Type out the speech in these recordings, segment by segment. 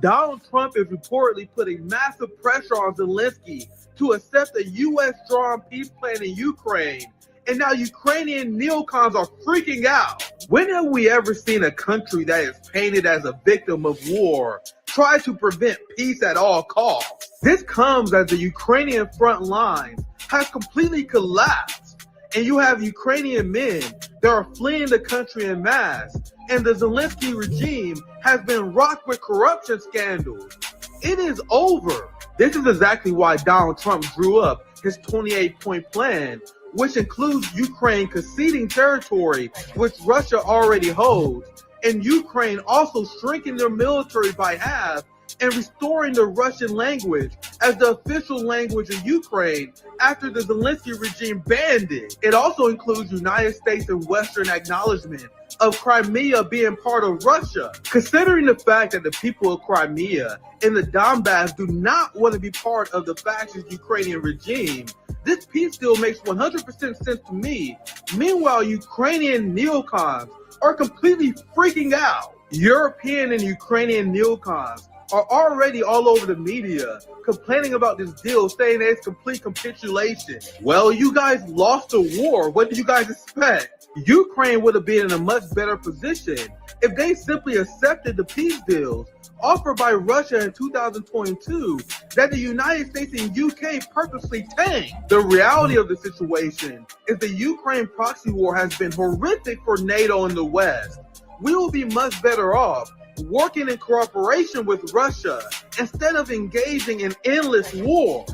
Donald Trump is reportedly putting massive pressure on Zelensky to accept a U.S.-drawn peace plan in Ukraine, and now Ukrainian neocons are freaking out. When have we ever seen a country that is painted as a victim of war try to prevent peace at all costs? This comes as the Ukrainian front lines has completely collapsed, and you have Ukrainian men that are fleeing the country en masse, and the Zelensky regime has been rocked with corruption scandals. It is over. This is exactly why Donald Trump drew up his 28-point plan, which includes Ukraine conceding territory which Russia already holds, and Ukraine also shrinking their military by half and restoring the Russian language as the official language of Ukraine after the Zelensky regime banned it. It also includes United States and Western acknowledgement of Crimea being part of Russia. Considering the fact that the people of Crimea and the Donbass do not want to be part of the fascist Ukrainian regime, this peace deal makes 100% sense to me. Meanwhile, Ukrainian neocons are completely freaking out. European and Ukrainian neocons are already all over the media complaining about this deal, saying that it's complete capitulation. Well, you guys lost the war. What do you guys expect? Ukraine would have been in a much better position if they simply accepted the peace deals offered by Russia in 2022 that the United States and UK purposely tanked. The reality of the situation is the Ukraine proxy war has been horrific for NATO and the West. We will be much better off working in cooperation with Russia instead of engaging in endless war.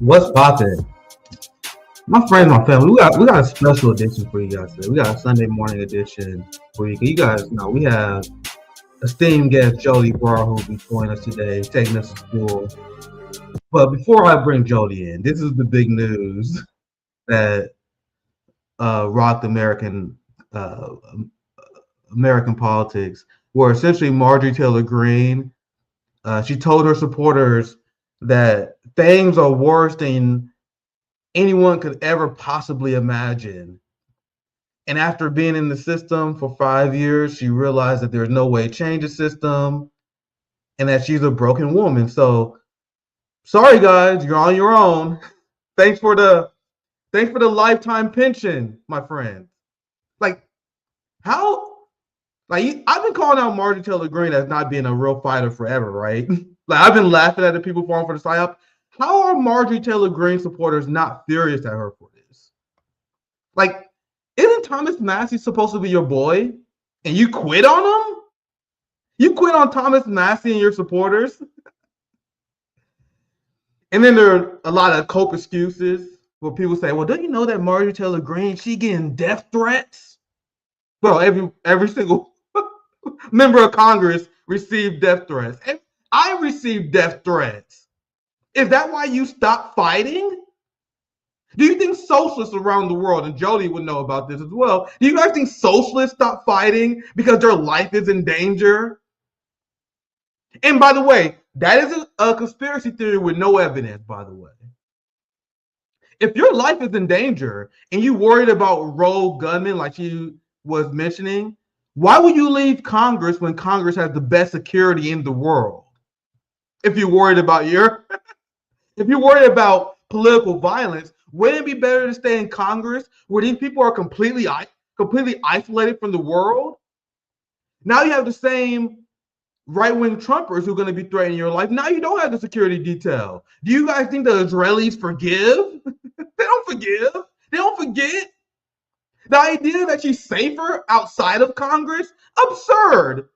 What's poppin'? My friends, my family, we got a special edition for you guys today. We got a Sunday morning edition for you. You guys know we have esteemed guest Joti Brar who will be joining us today, taking us to school. But before I bring Joti in, this is the big news that rocked American politics, where essentially Marjorie Taylor Greene, she told her supporters that things are worse than anyone could ever possibly imagine. And after being in the system for 5 years, she realized that there's no way to change the system and that she's a broken woman. So sorry guys, you're on your own. Thanks for the lifetime pension, my friend. Like, how? Like, I've been calling out Marjorie Taylor Greene as not being a real fighter forever, right? Like, I've been laughing at the people falling for the psyop. How are Marjorie Taylor Greene supporters not furious at her for this? Like, isn't Thomas Massie supposed to be your boy? And you quit on him? You quit on Thomas Massie and your supporters? And then there are a lot of cope excuses where people say, well, don't you know that Marjorie Taylor Greene, she getting death threats? Well, every single member of Congress received death threats. And I received death threats. Is that why you stopped fighting? Do you think socialists around the world, and Joti would know about this as well, do you guys think socialists stop fighting because their life is in danger? And by the way, that is a conspiracy theory with no evidence, by the way. If your life is in danger and you worried about rogue gunmen like you was mentioning, why would you leave Congress when Congress has the best security in the world? If you're worried about if you're worried about political violence, wouldn't it be better to stay in Congress where these people are completely isolated from the world? Now you have the same right-wing Trumpers who are going to be threatening your life. Now you don't have the security detail. Do you guys think the Israelis forgive? They don't forgive. They don't forget. The idea that she's safer outside of Congress, absurd.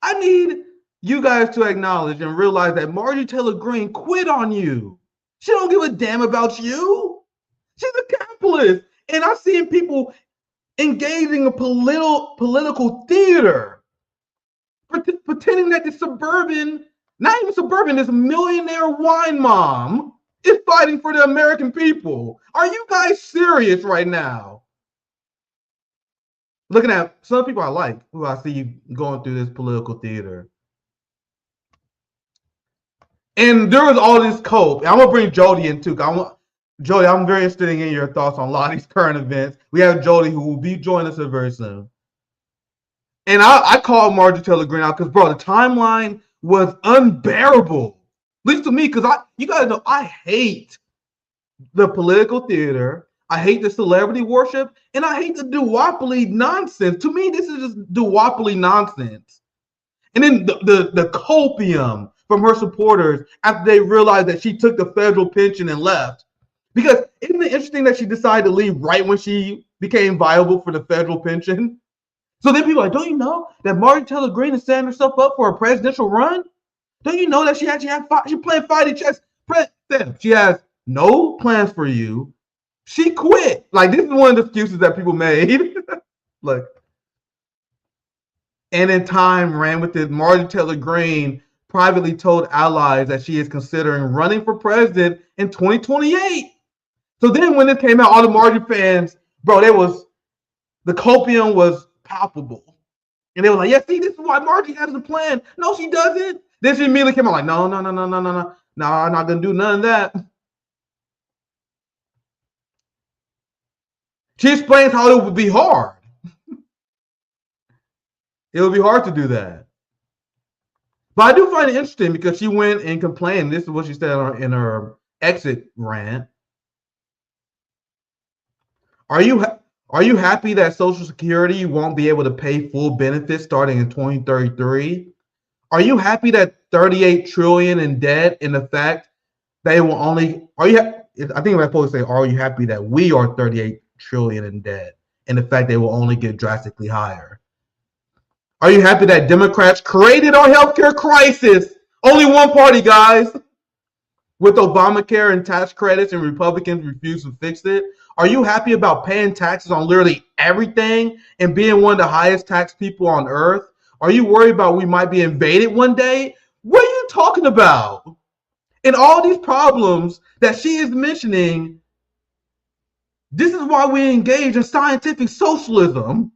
I need you guys to acknowledge and realize that Marjorie Taylor Greene quit on you. She don't give a damn about you. She's a capitalist. And I've seen people engaging in political theater, pretending that the suburban, not even suburban, this millionaire wine mom is fighting for the American people. Are you guys serious right now? Looking at some people I like, who I see going through this political theater. And there was all this cope. I'm going to bring Joti in too. Joti, I'm very interested in your thoughts on a lot of these current events. We have Joti who will be joining us very soon. And I called Marjorie Taylor Greene out because, bro, the timeline was unbearable. At least to me, because you gotta know, I hate the political theater. I hate the celebrity worship, and I hate the duopoly nonsense. To me, this is just duopoly nonsense. And then the copium from her supporters after they realized that she took the federal pension and left. Because isn't it interesting that she decided to leave right when she became viable for the federal pension? So then people are like, don't you know that Marjorie Taylor Greene is setting herself up for a presidential run? Don't you know that she playing fighting chess? She has no plans for you. She quit. Like, this is one of the excuses that people made. Look. And in time ran with it. Marjorie Taylor Greene privately told allies that she is considering running for president in 2028. So then when it came out, all the Marjorie fans, bro, the copium was palpable. And they were like, yeah, see, this is why Marjorie has a plan. No, she doesn't. Then she immediately came out like, no. No, I'm not going to do none of that. She explains how it would be hard. It would be hard to do that. But I do find it interesting because she went and complained. This is what she said in her exit rant. Are you happy that Social Security won't be able to pay full benefits starting in 2033? Are you happy that 38 trillion in debt and the fact that it will only I think I'm supposed to say, are you happy that we are 38 trillion in debt and the fact they will only get drastically higher? Are you happy that Democrats created our healthcare crisis? Only one party, guys. With Obamacare and tax credits, and Republicans refuse to fix it. Are you happy about paying taxes on literally everything and being one of the highest taxed people on earth? Are you worried about we might be invaded one day? What are you talking about? And all these problems that she is mentioning, this is why we engage in scientific socialism,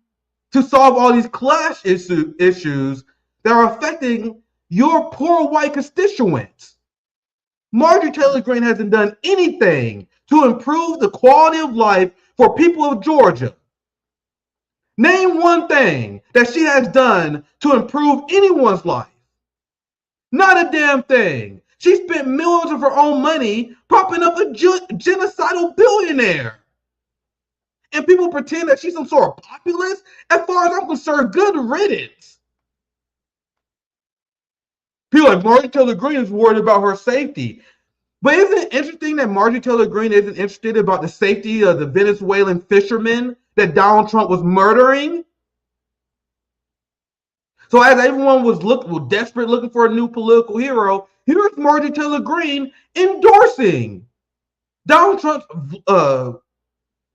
to solve all these class issues that are affecting your poor white constituents. Marjorie Taylor Greene hasn't done anything to improve the quality of life for people of Georgia. Name one thing that she has done to improve anyone's life. Not a damn thing. She spent millions of her own money propping up a genocidal billionaire. And people pretend that she's some sort of populist. As far as I'm concerned, good riddance. People like Marjorie Taylor Greene is worried about her safety. But isn't it interesting that Marjorie Taylor Greene isn't interested about the safety of the Venezuelan fishermen that Donald Trump was murdering? So as everyone was desperate looking for a new political hero, here's Marjorie Taylor Greene endorsing Donald Trump's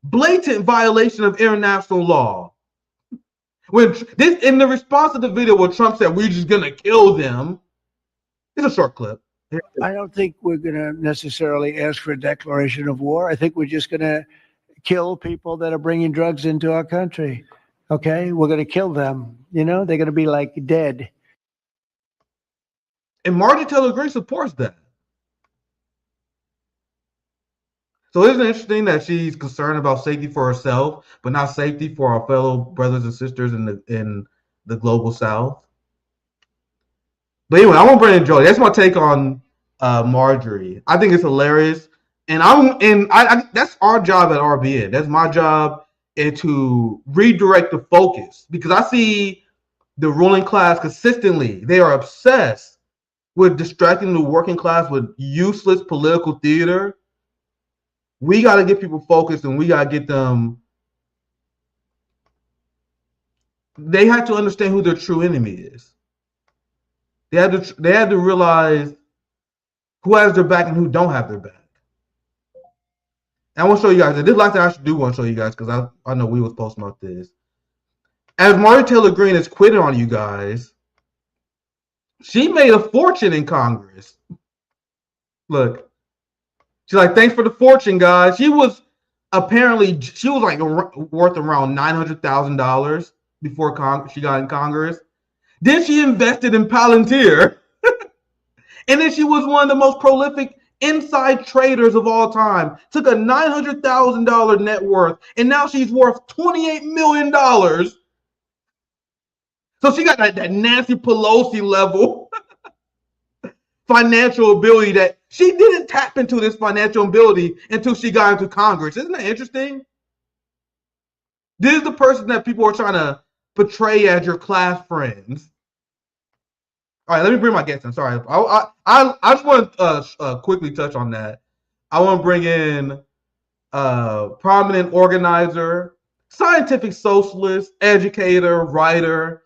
blatant violation of international law. When this in the response to the video where Trump said we're just gonna kill them, it's a short clip. I don't think we're going to necessarily ask for a declaration of war. I think we're just going to kill people that are bringing drugs into our country. Okay, we're going to kill them. You know, they're going to be like dead. And Marjorie Taylor Greene supports that. So isn't it interesting that she's concerned about safety for herself, but not safety for our fellow brothers and sisters in the global South? But anyway, I won't bring in Joti. That's my take on Marjorie. I think it's hilarious, and I that's our job at RBN. That's my job, and to redirect the focus, because I see the ruling class consistently. They are obsessed with distracting the working class with useless political theater. We got to get people focused, and we got to get them. They have to understand who their true enemy is. They had to realize who has their back and who don't have their back. And I want to show you guys. This last thing I should do want to show you guys, because I know we was posting about this. As Marjorie Taylor Greene is quitting on you guys, she made a fortune in Congress. Look. She's like, thanks for the fortune, guys. She was like worth around $900,000 before she got in Congress. Then she invested in Palantir. And then she was one of the most prolific inside traders of all time. Took a $900,000 net worth, and now she's worth $28 million. So she got that Nancy Pelosi level financial ability that she didn't tap into this financial ability until she got into Congress. Isn't that interesting? This is the person that people are trying to portray as your class friends. All right, let me bring my guest in. Sorry, I just want to quickly touch on that. I want to bring in prominent organizer, scientific socialist, educator, writer.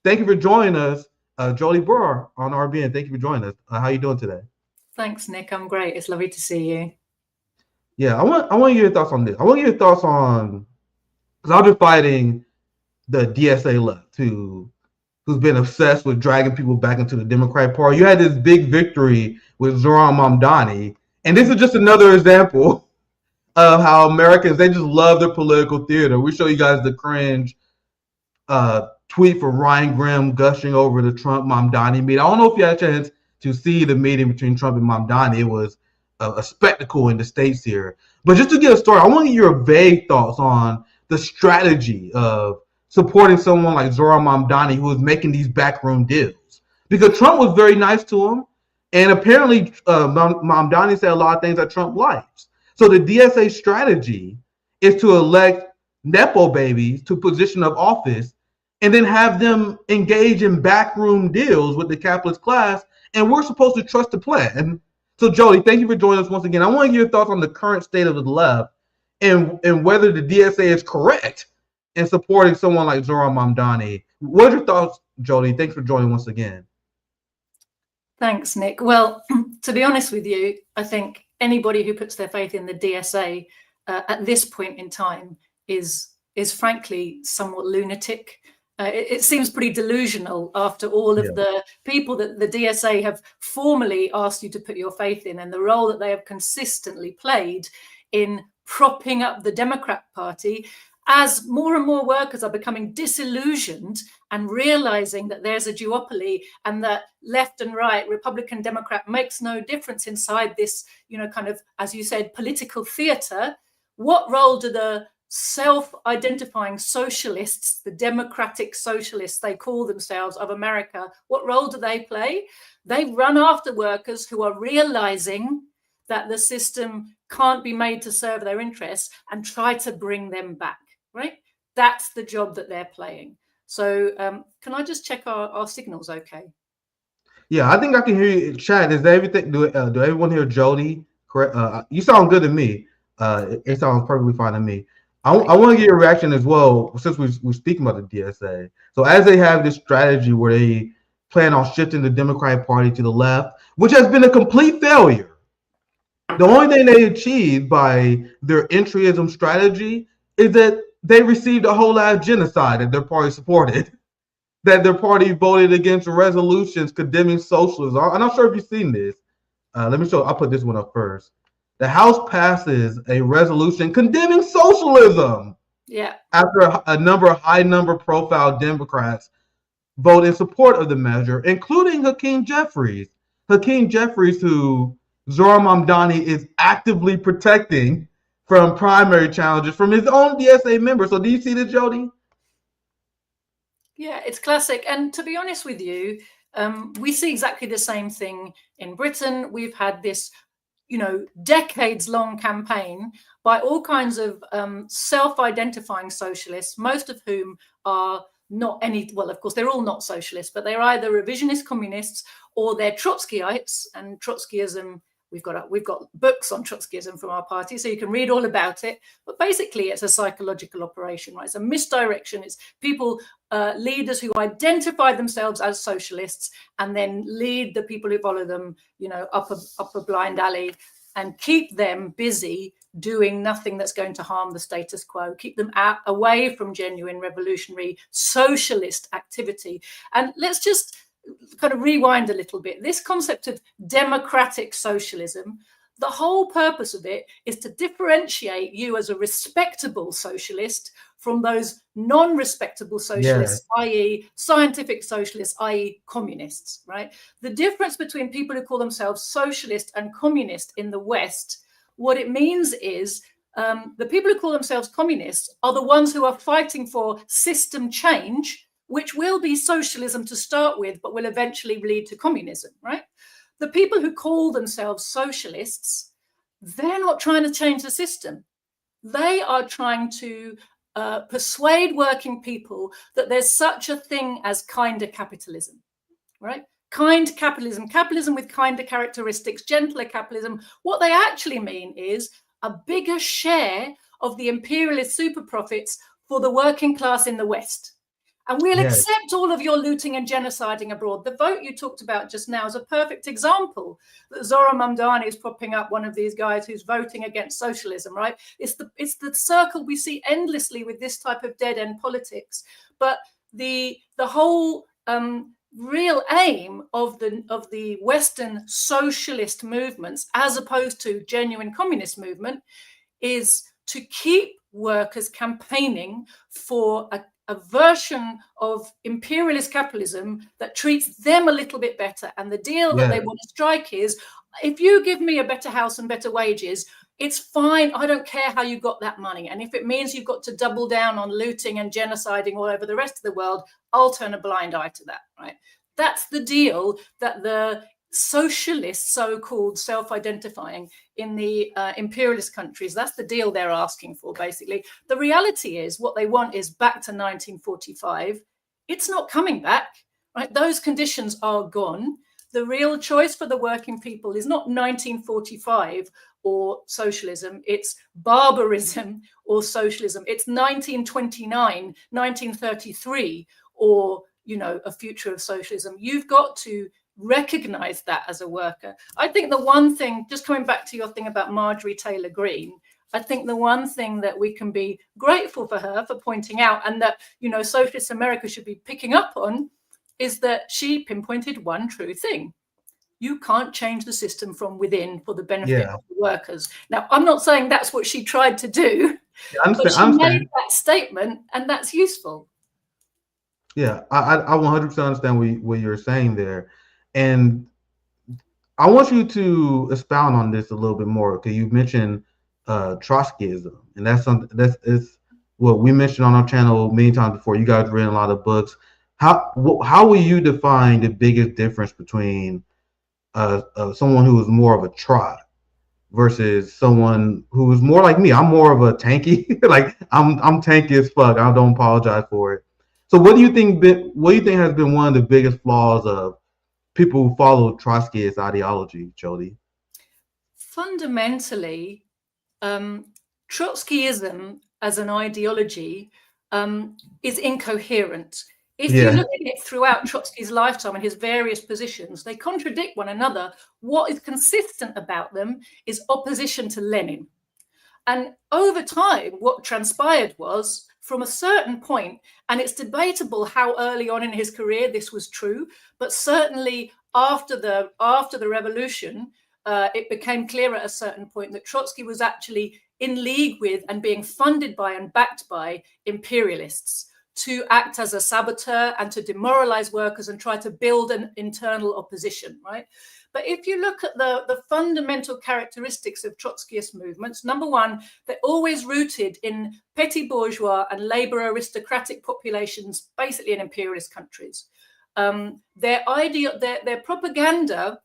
Thank you for joining us, Joti Brar on RBN. Thank you for joining us. How are you doing today? Thanks, Nick. I'm great. It's lovely to see you. Yeah, I want to get your thoughts on this. I want to get your thoughts on, because I've been fighting the DSA left, who's been obsessed with dragging people back into the Democratic Party. You had this big victory with Zoran Mamdani, and this is just another example of how Americans, they just love their political theater. We show you guys the cringe tweet from Ryan Grimm gushing over the Trump-Mamdani meeting. I don't know if you had a chance to see the meeting between Trump and Mamdani. It was a spectacle in the States here. But just to get a story, I want to get your vague thoughts on the strategy of supporting someone like Zoran Mamdani, who is making these backroom deals. Because Trump was very nice to him, and apparently Mamdani said a lot of things that Trump likes. So the DSA strategy is to elect Nepo babies to position of office and then have them engage in backroom deals with the capitalist class, and we're supposed to trust the plan. So Joti, thank you for joining us once again. I want to get your thoughts on the current state of the left and whether the DSA is correct in supporting someone like Zoran Mamdani. What are your thoughts, Joti? Thanks for joining once again. Thanks, Nick. Well, to be honest with you, I think anybody who puts their faith in the DSA at this point in time is frankly somewhat lunatic. It seems pretty delusional after all of the people that the DSA have formally asked you to put your faith in, and the role that they have consistently played in propping up the Democrat Party, as more and more workers are becoming disillusioned and realizing that there's a duopoly and that left and right, Republican, Democrat, makes no difference inside this, kind of, as you said, political theater. What role do the self-identifying socialists, the democratic socialists they call themselves, of America, what role do they play? They run after workers who are realizing that the system can't be made to serve their interests and try to bring them back, right? That's the job that they're playing. So can I just check our signals okay? Yeah, I think I can hear you. Chat, is everything, do everyone hear Joti? Correct. You sound good to me. It sounds perfectly fine to me. I want to get your reaction as well, since we're speaking about the DSA. So as they have this strategy where they plan on shifting the Democratic Party to the left, which has been a complete failure. The only thing they achieved by their entryism strategy is that they received a whole lot of genocide that their party supported, that their party voted against resolutions condemning socialism. I'm not sure if you've seen this. Let me show. I'll put this one up first. The House passes a resolution condemning socialism. Yeah. After a high number profile Democrats vote in support of the measure, including Hakeem Jeffries. Hakeem Jeffries, who Zoran Mamdani is actively protecting from primary challenges from his own DSA members. So do you see this, Joti? Yeah, it's classic. And to be honest with you, we see exactly the same thing in Britain. We've had this decades-long campaign by all kinds of self-identifying socialists, most of whom are not well, of course, they're all not socialists, but they're either revisionist communists or they're Trotskyites. And Trotskyism, we've got books on Trotskyism from our party, so you can read all about it. But basically, it's a psychological operation, right? It's a misdirection. It's people, leaders who identify themselves as socialists and then lead the people who follow them, up a blind alley and keep them busy doing nothing that's going to harm the status quo, keep them away from genuine revolutionary socialist activity. And let's just kind of rewind a little bit. This concept of democratic socialism, the whole purpose of it is to differentiate you as a respectable socialist from those non-respectable socialists, i.e. scientific socialists, i.e. communists, right? The difference between people who call themselves socialist and communist in the West, what it means is the people who call themselves communists are the ones who are fighting for system change, which will be socialism to start with, but will eventually lead to communism, right? The people who call themselves socialists, they're not trying to change the system. They are trying to persuade working people that there's such a thing as kinder capitalism, right? Kind capitalism, capitalism with kinder characteristics, gentler capitalism. What they actually mean is a bigger share of the imperialist super profits for the working class in the West. And we'll accept all of your looting and genociding abroad. The vote you talked about just now is a perfect example that Zohra Mamdani is propping up, one of these guys who's voting against socialism, right? It's the circle we see endlessly with this type of dead-end politics. But the whole real aim of the Western socialist movements, as opposed to genuine communist movement, is to keep workers campaigning for a version of imperialist capitalism that treats them a little bit better. And the deal that they want to strike is, if you give me a better house and better wages, it's fine. I don't care how you got that money. And if it means you've got to double down on looting and genociding all over the rest of the world, I'll turn a blind eye to that, right? That's the deal that the socialists, so-called self-identifying in the imperialist countries, that's the deal they're asking for, basically. The reality is what they want is back to 1945. It's not coming back, right? Those conditions are gone. The real choice for the working people is not 1945 or socialism, it's barbarism or socialism. It's 1929, 1933, or, you know, a future of socialism. You've got to recognize that as a worker. I think the one thing, just coming back to your thing about Marjorie Taylor Greene, I think the one thing that we can be grateful for her for pointing out, and that, you know, socialist America should be picking up on, is that she pinpointed one true thing. You can't change the system from within for the benefit of the workers. Now, I'm not saying that's what she tried to do, but she made that statement, and that's useful. Yeah, I 100% understand what you're saying there. And I want you to expound on this a little bit more, because you mentioned Trotskyism, and that's something is what we mentioned on our channel many times before. You guys read a lot of books. How will you define the biggest difference between someone who is more of a trot versus someone who is more like me? I'm more of a tanky, like I'm tanky as fuck. I don't apologize for it. So what do you think has been one of the biggest flaws of people who follow Trotskyist ideology, Joti? Fundamentally, Trotskyism as an ideology is incoherent. If you look at it throughout Trotsky's lifetime and his various positions, they contradict one another. What is consistent about them is opposition to Lenin. And over time, what transpired was, from a certain point, and it's debatable how early on in his career this was true, but certainly after the revolution, it became clear at a certain point that Trotsky was actually in league with and being funded by and backed by imperialists to act as a saboteur and to demoralize workers and try to build an internal opposition, right? But if you look at the fundamental characteristics of Trotskyist movements, number one, they're always rooted in petty bourgeois and labor aristocratic populations, basically in imperialist countries. Their propaganda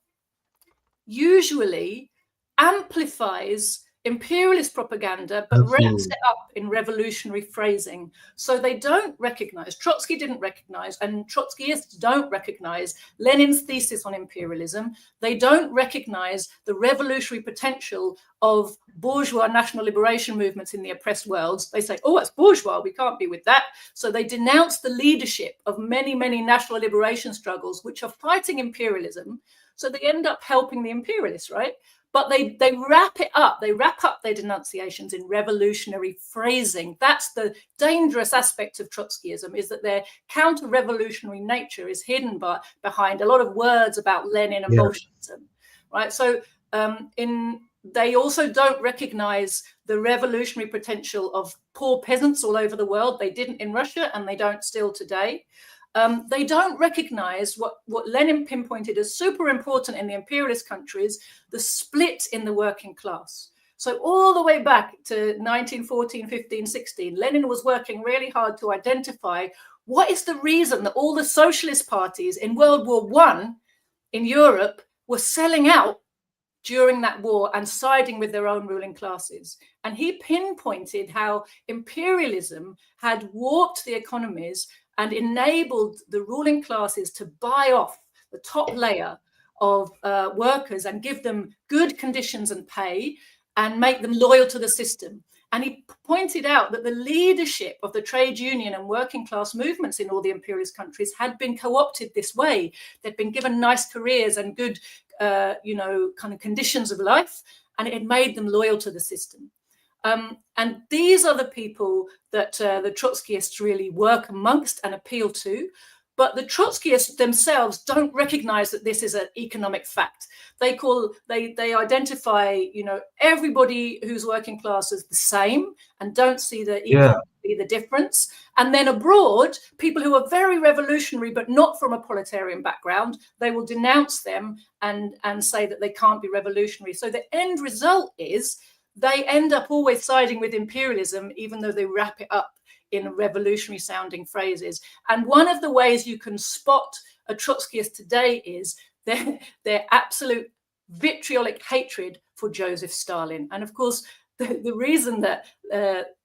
usually amplifies imperialist propaganda, but wraps it up in revolutionary phrasing. So they don't recognize, Trotsky didn't recognize, and Trotskyists don't recognize Lenin's thesis on imperialism. They don't recognize the revolutionary potential of bourgeois national liberation movements in the oppressed worlds. They say, oh, it's bourgeois, we can't be with that. So they denounce the leadership of many, many national liberation struggles, which are fighting imperialism. So they end up helping the imperialists, right? But they wrap it up. They wrap up their denunciations in revolutionary phrasing. That's the dangerous aspect of Trotskyism, is that their counter-revolutionary nature is hidden behind a lot of words about Lenin and Bolshevism, right? So they also don't recognize the revolutionary potential of poor peasants all over the world. They didn't in Russia, and they don't still today. They don't recognize what Lenin pinpointed as super important in the imperialist countries, the split in the working class. So all the way back to 1914, 15, 16, Lenin was working really hard to identify what is the reason that all the socialist parties in World War I in Europe were selling out during that war and siding with their own ruling classes. And he pinpointed how imperialism had warped the economies and enabled the ruling classes to buy off the top layer of workers and give them good conditions and pay and make them loyal to the system. And he pointed out that the leadership of the trade union and working class movements in all the imperialist countries had been co-opted this way. They'd been given nice careers and good, kind of conditions of life, and it had made them loyal to the system. And these are the people that the Trotskyists really work amongst and appeal to. But the Trotskyists themselves don't recognize that this is an economic fact. They identify, everybody who's working class as the same and don't see the difference. And then abroad, people who are very revolutionary but not from a proletarian background, they will denounce them and say that they can't be revolutionary. So the end result is they end up always siding with imperialism, even though they wrap it up in revolutionary sounding phrases. And one of the ways you can spot a Trotskyist today is their absolute vitriolic hatred for Joseph Stalin. And of course, the reason that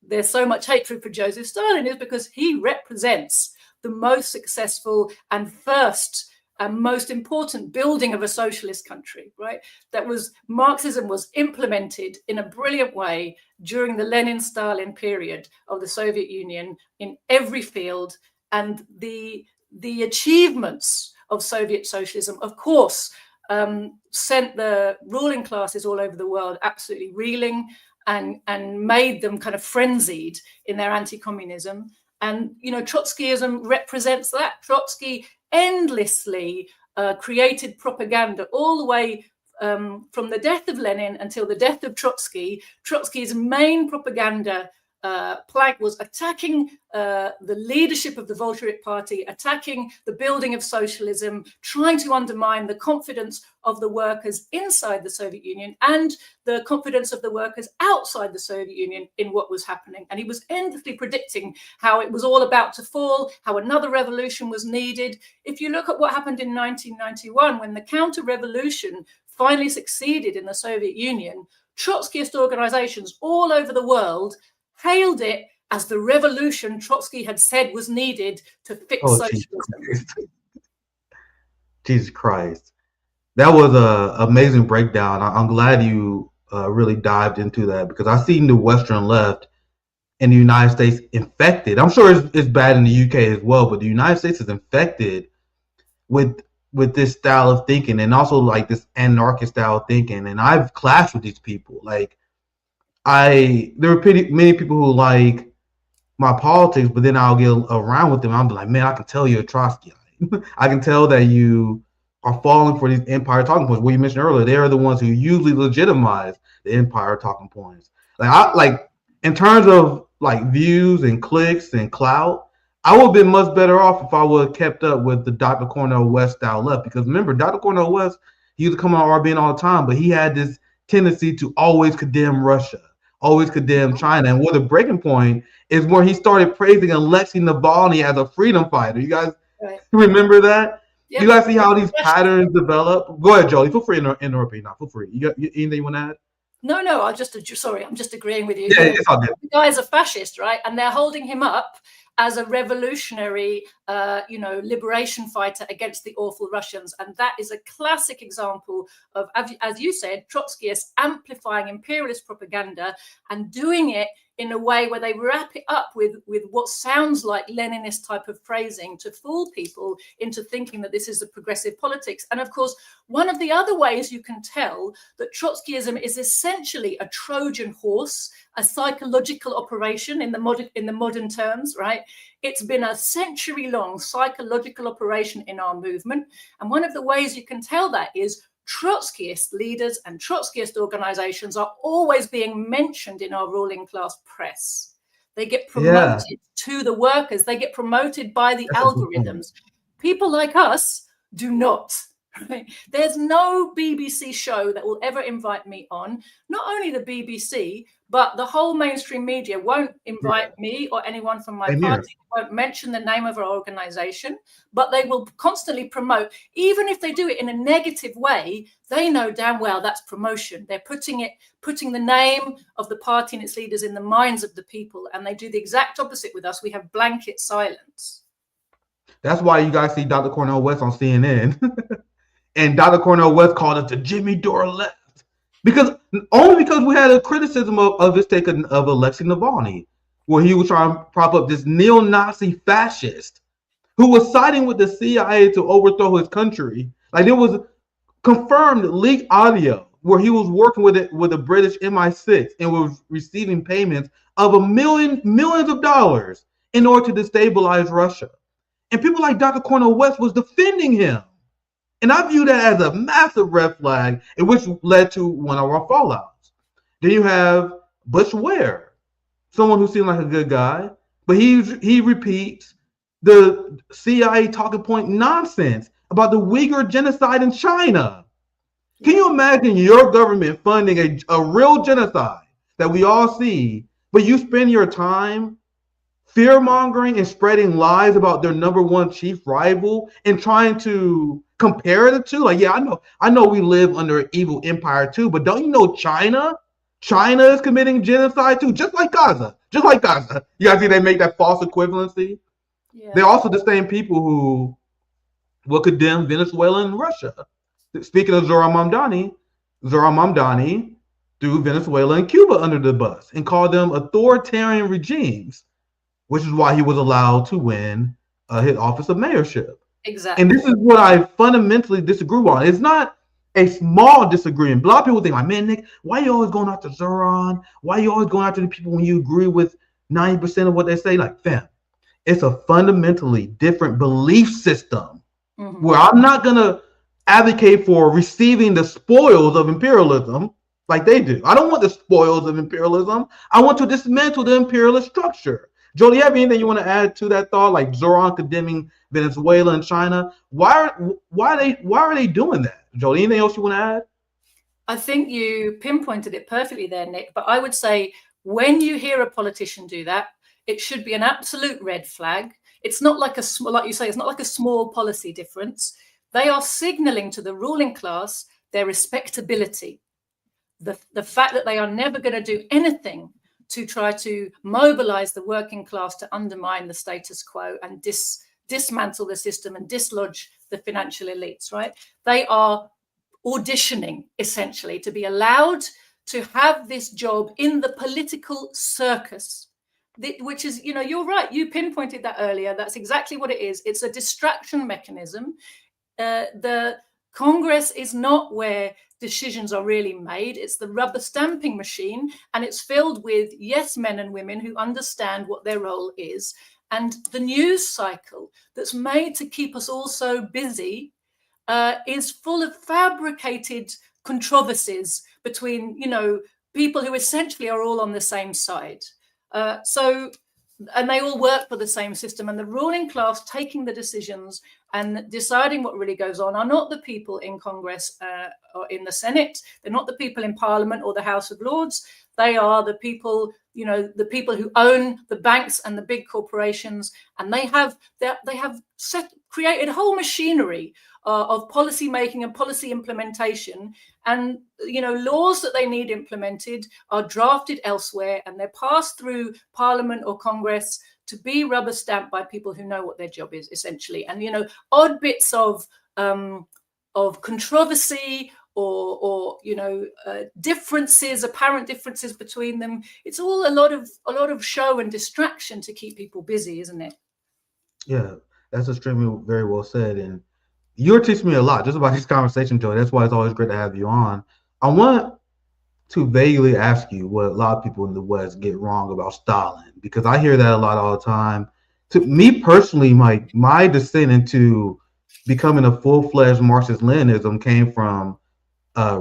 there's so much hatred for Joseph Stalin is because he represents the most successful and first and most important building of a socialist country, right? Marxism was implemented in a brilliant way during the Lenin-Stalin period of the Soviet Union in every field. And the achievements of Soviet socialism, of course, sent the ruling classes all over the world absolutely reeling and made them kind of frenzied in their anti-communism. And, Trotskyism represents that. Trotsky endlessly created propaganda all the way from the death of Lenin until the death of Trotsky. Trotsky's main propaganda plank was attacking the leadership of the Bolshevik Party, attacking the building of socialism, trying to undermine the confidence of the workers inside the Soviet Union and the confidence of the workers outside the Soviet Union in what was happening. And he was endlessly predicting how it was all about to fall, how another revolution was needed. If you look at what happened in 1991, when the counter-revolution finally succeeded in the Soviet Union, Trotskyist organizations all over the world hailed it as the revolution Trotsky had said was needed to fix socialism. Jesus Christ. That was an amazing breakdown. I'm glad you really dived into that, because I've seen the Western left in the United States infected. I'm sure it's bad in the UK as well, but the United States is infected with this style of thinking, and also like this anarchist style of thinking. And I've clashed with these people. Like, there are many people who like my politics, but then I'll get around with them. I'll be like, man, I can tell you're a Trotskyite. I can tell that you are falling for these empire talking points. What you mentioned earlier, they are the ones who usually legitimize the empire talking points. Like in terms of like views and clicks and clout, I would have been much better off if I would have kept up with the Dr. Cornel West style left. Because remember, Dr. Cornel West, he used to come on RBN all the time, but he had this tendency to always condemn Russia, always condemn China. And what the breaking point is where he started praising Alexei Navalny as a freedom fighter. You guys remember that? Yep. You guys see how these patterns develop? Go ahead, Joti. Feel free to interrupt me now. Feel free. You got anything you want to add? No, I'm just agreeing with you. Yeah, it's all good. The guy's a fascist, right? And they're holding him up as a revolutionary, liberation fighter against the awful Russians. And that is a classic example of, as you said, Trotskyists amplifying imperialist propaganda and doing it in a way where they wrap it up with what sounds like Leninist type of phrasing to fool people into thinking that this is a progressive politics. And of course, one of the other ways you can tell that Trotskyism is essentially a Trojan horse, a psychological operation in the modern terms, right? It's been a century-long psychological operation in our movement. And one of the ways you can tell that is Trotskyist leaders and Trotskyist organizations are always being mentioned in our ruling class press. They get promoted to the workers. They get promoted by the algorithms. People like us do not. Right? There's no BBC show that will ever invite me on. Not only the BBC, but the whole mainstream media won't invite me or anyone from my party, won't mention the name of our organization, but they will constantly promote. Even if they do it in a negative way, they know damn well that's promotion. They're putting the name of the party and its leaders in the minds of the people, and they do the exact opposite with us. We have blanket silence. That's why you guys see Dr. Cornel West on CNN. And Dr. Cornel West called it the Jimmy Dore left. Only because we had a criticism of his take of Alexei Navalny, where he was trying to prop up this neo-Nazi fascist who was siding with the CIA to overthrow his country. Like, there was confirmed leaked audio where he was working with the British MI6 and was receiving payments of millions of dollars in order to destabilize Russia. And people like Dr. Cornel West was defending him. And I view that as a massive red flag, and which led to one of our fallouts. Then you have Bush Ware, someone who seemed like a good guy, but he repeats the CIA talking point nonsense about the Uyghur genocide in China. Can you imagine your government funding a real genocide that we all see, but you spend your time fear-mongering and spreading lies about their number one chief rival and trying to compare the two? Like, yeah, I know we live under an evil empire too, but don't you know China is committing genocide too, just like Gaza. You guys see they make that false equivalency? Yeah. They're also the same people who will condemn Venezuela and Russia. Speaking of Zoran Mamdani threw Venezuela and Cuba under the bus and called them authoritarian regimes, which is why he was allowed to win his office of mayorship. Exactly. And this is what I fundamentally disagree on. It's not a small disagreement. A lot of people think, like, man, Nick, why are you always going after Zoran? Why are you always going after the people when you agree with 90% of what they say? Like, fam, it's a fundamentally different belief system where I'm not going to advocate for receiving the spoils of imperialism like they do. I don't want the spoils of imperialism. I want to dismantle the imperialist structure. Joti, you have anything you want to add to that thought? Like Zoran condemning Venezuela and China. Why are they doing that? Joti, anything else you want to add? I think you pinpointed it perfectly there, Nick. But I would say when you hear a politician do that, it should be an absolute red flag. It's not like like you say, it's not like a small policy difference. They are signaling to the ruling class their respectability. The fact that they are never going to do anything to try to mobilize the working class to undermine the status quo and dismantle the system and dislodge the financial elites, right? They are auditioning, essentially, to be allowed to have this job in the political circus, which is, you're right. You pinpointed that earlier. That's exactly what it is. It's a distraction mechanism. The Congress is not where decisions are really made. It's the rubber stamping machine, and it's filled with yes men and women who understand what their role is. And the news cycle that's made to keep us all so busy is full of fabricated controversies between, people who essentially are all on the same side. And they all work for the same system. And the ruling class taking the decisions and deciding what really goes on are not the people in Congress or in the Senate. They're not the people in Parliament or the House of Lords. They are the people, the people who own the banks and the big corporations. And they have created a whole machinery of policy making and policy implementation. And, laws that they need implemented are drafted elsewhere, and they're passed through Parliament or Congress to be rubber stamped by people who know what their job is, essentially. And, odd bits of controversy or differences, apparent differences between them. It's all a lot of show and distraction to keep people busy, isn't it? Yeah, that's extremely very well said. And you're teaching me a lot just about this conversation, Joe. That's why it's always great to have you on. I want to vaguely ask you what a lot of people in the West get wrong about Stalin, because I hear that a lot all the time. To me personally, my descent into becoming a full-fledged Marxist-Leninism came from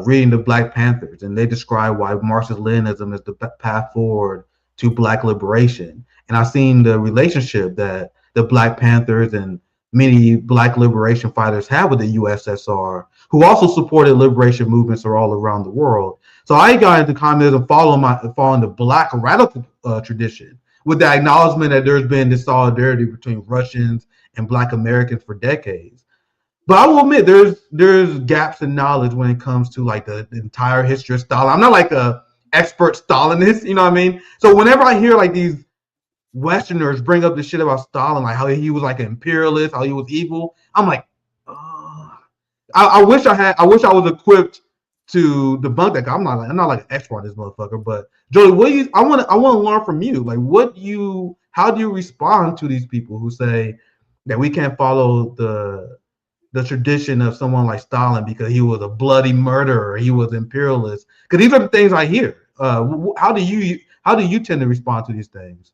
reading the Black Panthers, and they describe why Marxist-Leninism is the path forward to Black liberation. And I've seen the relationship that the Black Panthers and many Black liberation fighters had with the USSR, who also supported liberation movements all around the world. So I got into communism following the Black radical tradition, with the acknowledgement that there's been this solidarity between Russians and Black Americans for decades. But I will admit there's gaps in knowledge when it comes to like the entire history of Stalin. I'm not like a expert Stalinist, you know what I mean? So whenever I hear like these Westerners bring up this shit about Stalin, like how he was like an imperialist, how he was evil, I'm like, I wish I was equipped to debunk that. I'm not like an expert on this motherfucker. But Joti, I want to learn from you. Like, how do you respond to these people who say that we can't follow the tradition of someone like Stalin because he was a bloody murderer, he was imperialist? Because these are the things I hear. How do you tend to respond to these things?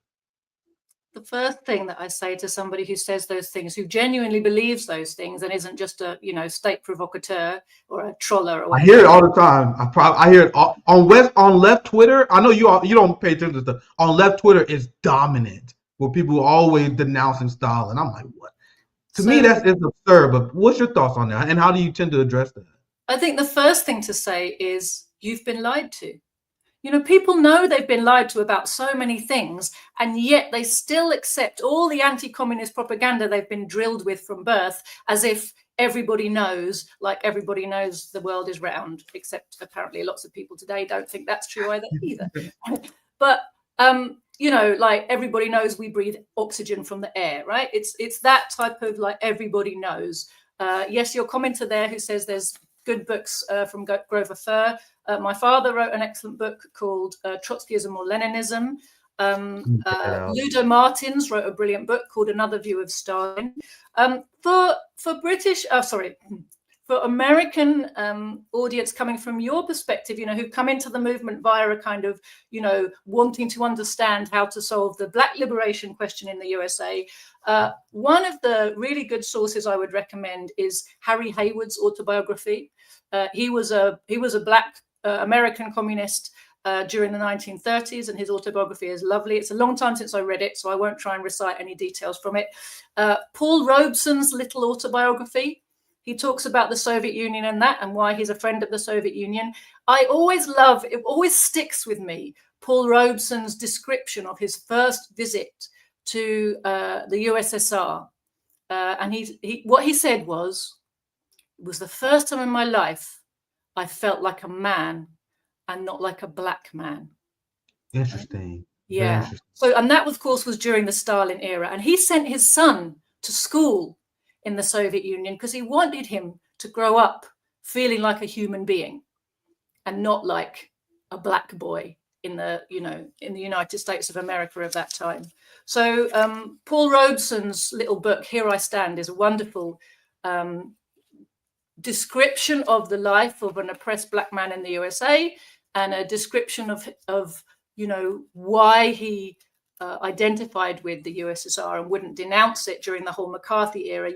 The first thing that I say to somebody who says those things, who genuinely believes those things and isn't just a state provocateur or a troller or whatever. I hear it all the time. I hear it on left Twitter. I know you don't pay attention to stuff. On left Twitter is dominant, where people are always denouncing Stalin. I'm like, what? To me, it's absurd. But what's your thoughts on that, and how do you tend to address that? I think the first thing to say is you've been lied to. People know they've been lied to about so many things, and yet they still accept all the anti-communist propaganda they've been drilled with from birth, as if everybody knows, like everybody knows the world is round, except apparently lots of people today don't think that's true either. But, like everybody knows we breathe oxygen from the air, right? It's that type of like everybody knows. Yes, your commenter there who says there's good books from Grover Furr. My father wrote an excellent book called Trotskyism or Leninism. Ludo Martins wrote a brilliant book called Another View of Stalin. For American audience coming from your perspective, who come into the movement via a kind of, wanting to understand how to solve the Black liberation question in the USA, one of the really good sources I would recommend is Harry Haywood's autobiography. He was a Black American communist during the 1930s, and his autobiography is lovely. It's a long time since I read it, so I won't try and recite any details from it. Paul Robeson's little autobiography, he talks about the Soviet Union and why he's a friend of the Soviet Union. I always love, it always sticks with me, Paul Robeson's description of his first visit to the USSR. And what he said was, it was the first time in my life I felt like a man and not like a black man. Interesting. Yeah. Interesting. So, and that, of course, was during the Stalin era. And he sent his son to school in the Soviet Union because he wanted him to grow up feeling like a human being and not like a black boy in the United States of America of that time. So Paul Robeson's little book, Here I Stand, is a wonderful description of the life of an oppressed black man in the USA, and a description of why he identified with the USSR and wouldn't denounce it during the whole McCarthy era.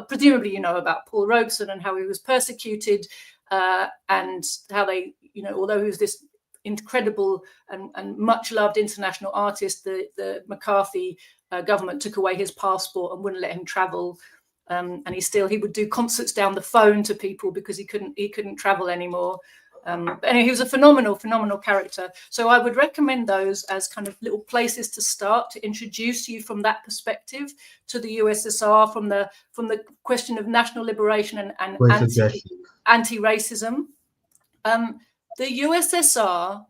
Presumably you know about Paul Robeson and how he was persecuted, and how they, although he was this incredible and much loved international artist, the McCarthy government took away his passport and wouldn't let him travel. And he would do concerts down the phone to people because he couldn't travel anymore. But anyway, he was a phenomenal character. So I would recommend those as kind of little places to start to introduce you from that perspective to the USSR, from the question of national liberation and anti-racism. The USSR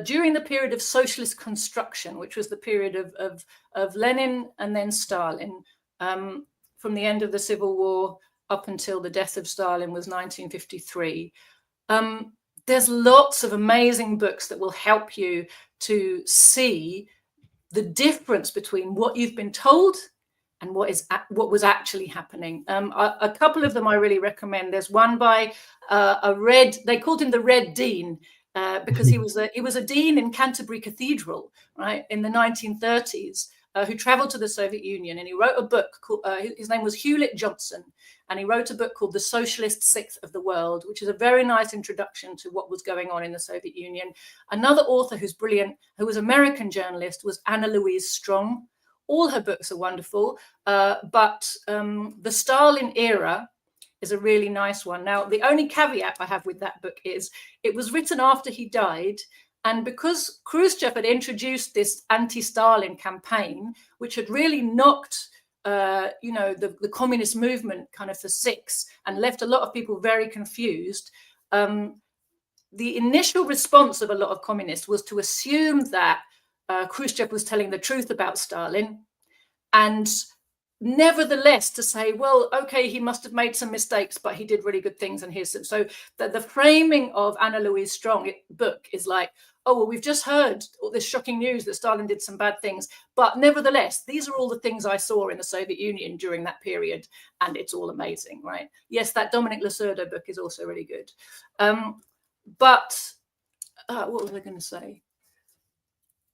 during the period of socialist construction, which was the period of Lenin and then Stalin, from the end of the Civil War up until the death of Stalin was 1953. There's lots of amazing books that will help you to see the difference between what you've been told and what was actually happening. A couple of them I really recommend. There's one by they called him the Red Dean, because he was a dean in Canterbury Cathedral, right, in the 1930s, who traveled to the Soviet Union, and he wrote a book called, his name was Hewlett Johnson, and he wrote a book called The Socialist Sixth of the World, which is a very nice introduction to what was going on in the Soviet Union. Another author who's brilliant, who was an American journalist, was Anna Louise Strong. All her books are wonderful, but the Stalin era is a really nice one. Now, the only caveat I have with that book is it was written after he died. And because Khrushchev had introduced this anti-Stalin campaign, which had really knocked, the communist movement kind of for six and left a lot of people very confused, the initial response of a lot of communists was to assume that Khrushchev was telling the truth about Stalin, and nevertheless to say, well, okay, he must have made some mistakes, but he did really good things, and here's some. So the framing of Anna Louise Strong's book is like, oh, well, we've just heard all this shocking news that Stalin did some bad things, but nevertheless, these are all the things I saw in the Soviet Union during that period, and it's all amazing, right? Yes, that Dominic Lacerda book is also really good. But what was I going to say?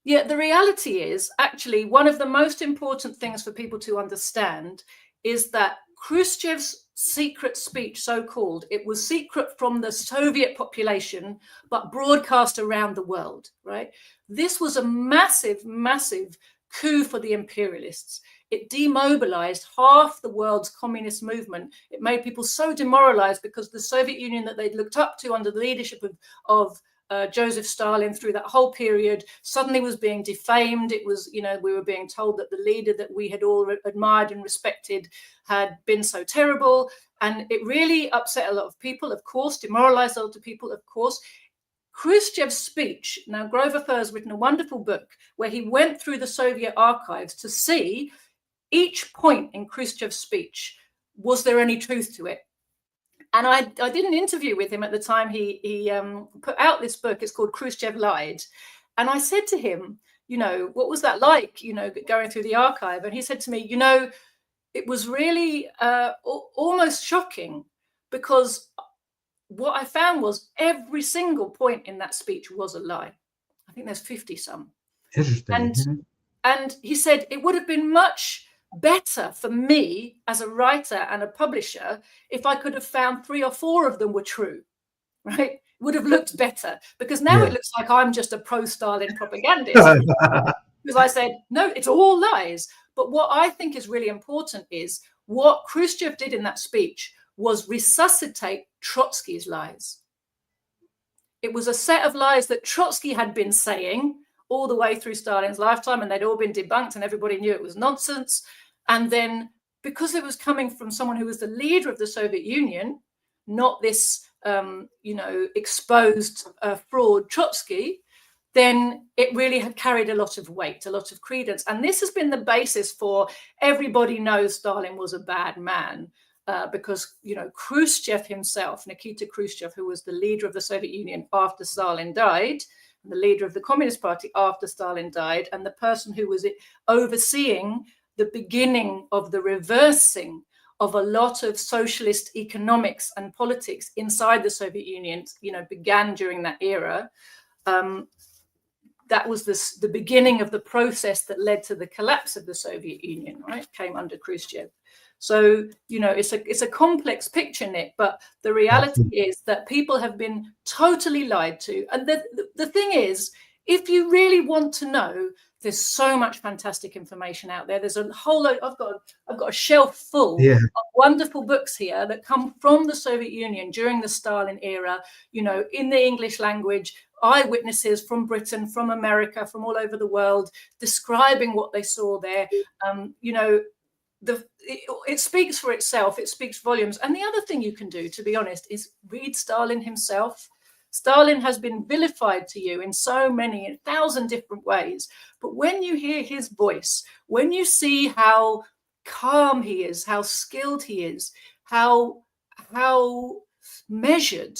Yeah, the reality is actually one of the most important things for people to understand is that Khrushchev's secret speech, so-called, it was secret from the Soviet population, but broadcast around the world, right? This was a massive, massive coup for the imperialists. It demobilized half the world's communist movement. It made people so demoralized because the Soviet Union that they'd looked up to under the leadership of Joseph Stalin through that whole period suddenly was being defamed. It was, we were being told that the leader that we had all admired and respected had been so terrible. And it really upset a lot of people, of course, demoralized a lot of people, of course. Khrushchev's speech, now Grover Furr's written a wonderful book where he went through the Soviet archives to see each point in Khrushchev's speech, was there any truth to it? And I did an interview with him at the time he put out this book. It's called Khrushchev Lied. And I said to him, what was that like, going through the archive? And he said to me, it was really almost shocking, because what I found was every single point in that speech was a lie. I think there's 50 some. Interesting. And he said it would have been much better for me as a writer and a publisher if I could have found 3 or 4 of them were true, right? It would have looked better, because now it looks like I'm just a pro-Stalin propagandist. Because I said, no, it's all lies. But what I think is really important is what Khrushchev did in that speech was resuscitate Trotsky's lies. It was a set of lies that Trotsky had been saying all the way through Stalin's lifetime, and they'd all been debunked and everybody knew it was nonsense. And then because it was coming from someone who was the leader of the Soviet Union, not this, exposed fraud Trotsky, then it really had carried a lot of weight, a lot of credence. And this has been the basis for everybody knows Stalin was a bad man, because, Khrushchev himself, Nikita Khrushchev, who was the leader of the Soviet Union after Stalin died, the leader of the Communist Party after Stalin died, and the person who was overseeing the beginning of the reversing of a lot of socialist economics and politics inside the Soviet Union, began during that era. That was the beginning of the process that led to the collapse of the Soviet Union, right? Came under Khrushchev. So, it's a complex picture, Nick, but the reality is that people have been totally lied to. And the thing is, if you really want to know, there's so much fantastic information out there. There's a whole load. I've got a shelf full of wonderful books here that come from the Soviet Union during the Stalin era, in the English language, eyewitnesses from Britain, from America, from all over the world, describing what they saw there. It speaks for itself. It speaks volumes. And the other thing you can do, to be honest, is read Stalin himself. Stalin has been vilified to you in so many, 1,000 different ways. But when you hear his voice, when you see how calm he is, how skilled he is, how measured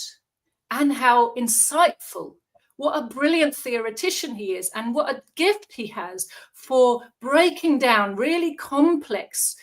and how insightful, what a brilliant theoretician he is, and what a gift he has for breaking down really complex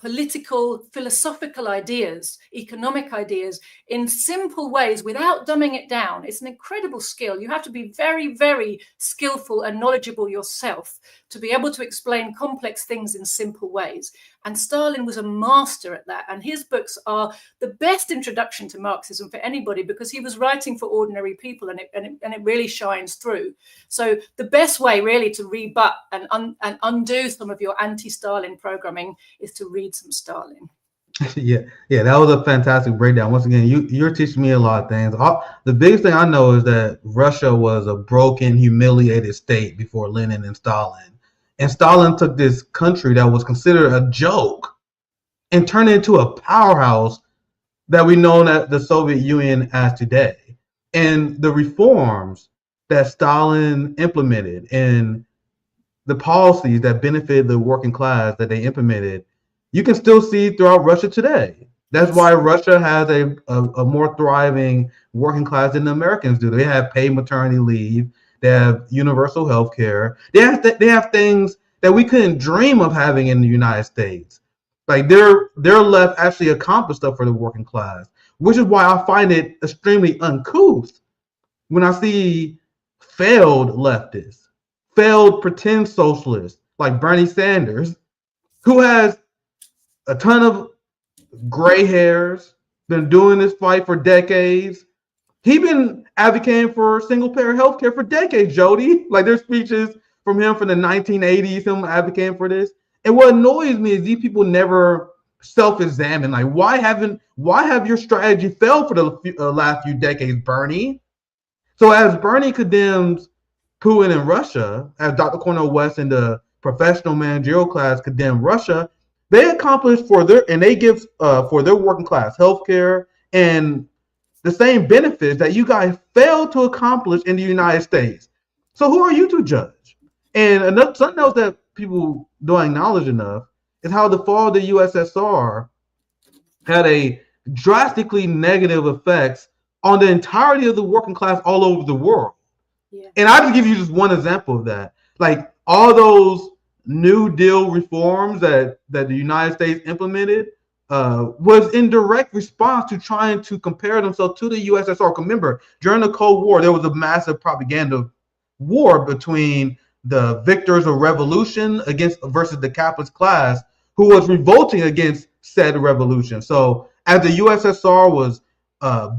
political, philosophical ideas, economic ideas in simple ways without dumbing it down. It's an incredible skill. You have to be very, very skillful and knowledgeable yourself to be able to explain complex things in simple ways. And Stalin was a master at that. And his books are the best introduction to Marxism for anybody, because he was writing for ordinary people, and it really shines through. So the best way really to rebut and undo some of your anti-Stalin programming is to read some Stalin. Yeah, that was a fantastic breakdown. Once again, you're teaching me a lot of things. The biggest thing I know is that Russia was a broken, humiliated state before Lenin and Stalin. And Stalin took this country that was considered a joke and turned it into a powerhouse that we know that the Soviet Union as today. And the reforms that Stalin implemented and the policies that benefited the working class that they implemented, you can still see throughout Russia today. That's why Russia has a more thriving working class than the Americans do. They have paid maternity leave. They have universal health care. They have things that we couldn't dream of having in the United States. Like their left actually accomplished stuff for the working class, which is why I find it extremely uncouth when I see failed leftists, failed pretend socialists like Bernie Sanders, who has a ton of gray hairs, been doing this fight for decades. He's been advocating for single-payer health care for decades, Joti. Like there's speeches from him from the 1980s, him advocating for this. And what annoys me is these people never self-examine. Like, why have your strategy failed for the last few decades, Bernie? So as Bernie condemns Putin in Russia, as Dr. Cornel West and the professional managerial class condemn Russia, they accomplish they give for their working class healthcare and the same benefits that you guys failed to accomplish in the United States. So who are you to judge? And something else that people don't acknowledge enough is how the fall of the USSR had a drastically negative effects on the entirety of the working class all over the world. Yeah. And I'll just give you just one example of that. Like all those New Deal reforms that the United States implemented was in direct response to trying to compare themselves to the USSR. Remember, during the Cold War, there was a massive propaganda war between the victors of revolution versus the capitalist class who was revolting against said revolution. So as the USSR was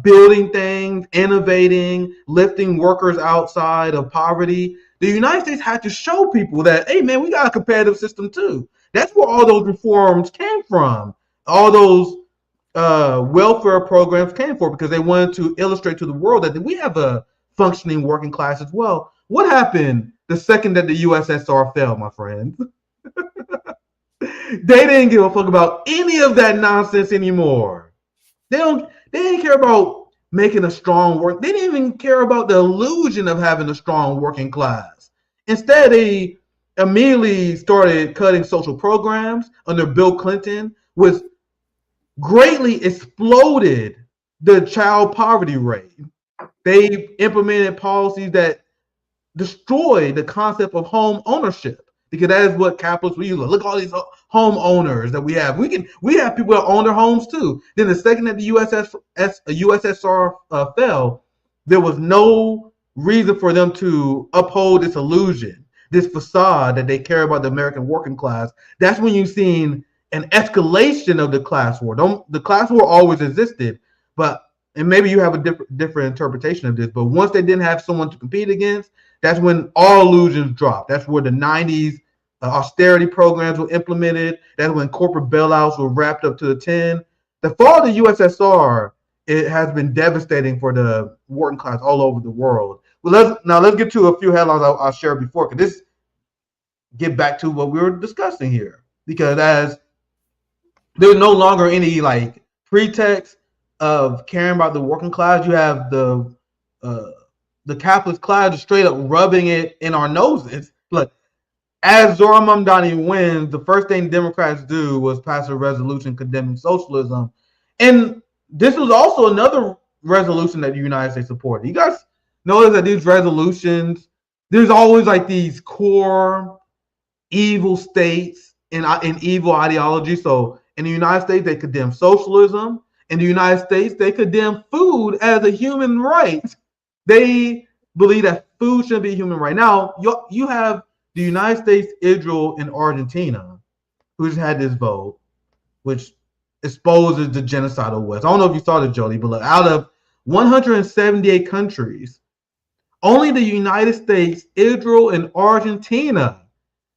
building things, innovating, lifting workers outside of poverty, the United States had to show people that, hey, man, we got a competitive system too. That's where all those reforms came from. All those welfare programs came from, because they wanted to illustrate to the world that we have a functioning working class as well. What happened the second that the USSR fell, my friends? They didn't give a fuck about any of that nonsense anymore. They didn't care about making a strong work. They didn't even care about the illusion of having a strong working class. Instead, they immediately started cutting social programs under Bill Clinton, which greatly exploded the child poverty rate. They implemented policies that destroyed the concept of home ownership, because that is what capitalists we use. Look at all these home owners that we have. We have people that own their homes too. Then the second that the USSR fell, there was no reason for them to uphold this illusion, this facade that they care about the American working class. That's when you've seen an escalation of the class war. The class war always existed, and maybe you have a different interpretation of this, but once they didn't have someone to compete against, that's when all illusions dropped. That's where the 90s austerity programs were implemented. That's when corporate bailouts were wrapped up to the 10. The fall of the USSR, it has been devastating for the working class all over the world. Well, let's get to a few headlines I'll share before, because this get back to what we were discussing here. Because as there's no longer any like pretext of caring about the working class, you have the capitalist class straight up rubbing it in our noses. Look, as Zohar Mamdani wins, the first thing Democrats do was pass a resolution condemning socialism. And this was also another resolution that the United States supported. You guys notice that these resolutions, there's always like these core evil states and evil ideology. So In the United States, they condemn socialism. In the United States, they condemn food as a human right. They believe that food should be a human right. Now, you have the United States, Israel, and Argentina, who just had this vote, which exposes the genocidal West. I don't know if you saw this, Joti, but look, out of 178 countries, only the United States, Israel, and Argentina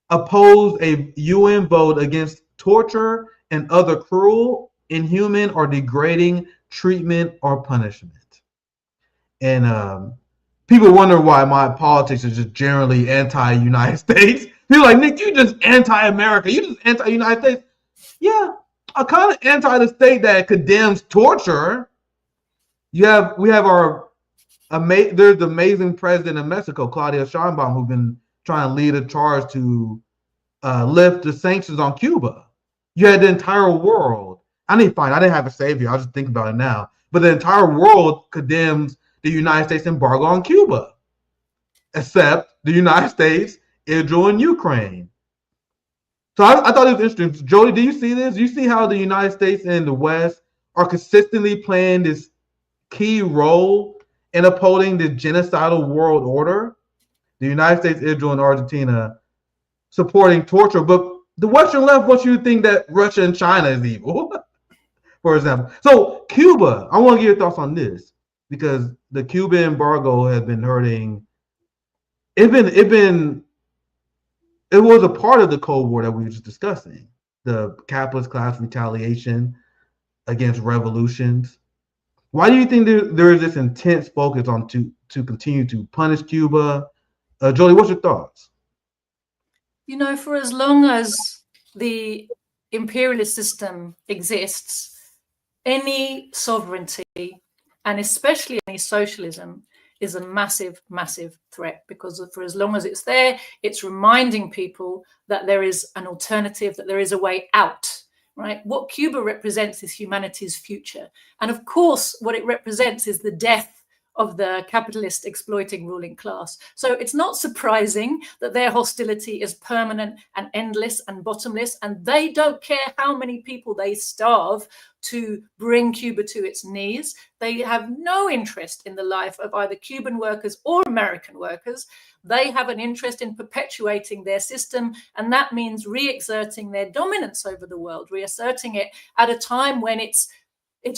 opposed a UN vote against torture and other cruel, inhuman, or degrading treatment or punishment. And people wonder why my politics is just generally anti-United States. People are like, Nick, you just anti-America. You just anti-United States. Yeah, I'm kind of anti the state that condemns torture. We have there's the amazing president of Mexico, Claudia Sheinbaum, who's been trying to lead a charge to lift the sanctions on Cuba. You had the entire world. I didn't have a savior. I'll just think about it now. But the entire world condemns the United States embargo on Cuba, except the United States, Israel, and Ukraine. So I thought it was interesting. Joti, do you see this? Do you see how the United States and the West are consistently playing this key role in upholding the genocidal world order? The United States, Israel, and Argentina supporting torture, but the Western left wants you to think that Russia and China is evil, for example. So Cuba, I want to get your thoughts on this, because the Cuban embargo has been hurting. It was a part of the Cold War that we were just discussing, the capitalist class retaliation against revolutions. Why do you think there is this intense focus on to continue to punish Cuba? Joti, what's your thoughts? You know, for as long as the imperialist system exists, any sovereignty, and especially any socialism, is a massive, massive threat, because for as long as it's there, it's reminding people that there is an alternative, that there is a way out, right? What Cuba represents is humanity's future. And of course, what it represents is the death of the capitalist exploiting ruling class. So it's not surprising that their hostility is permanent and endless and bottomless, and they don't care how many people they starve to bring Cuba to its knees. They have no interest in the life of either Cuban workers or American workers. They have an interest in perpetuating their system, and that means re-exerting their dominance over the world, reasserting it at a time when it's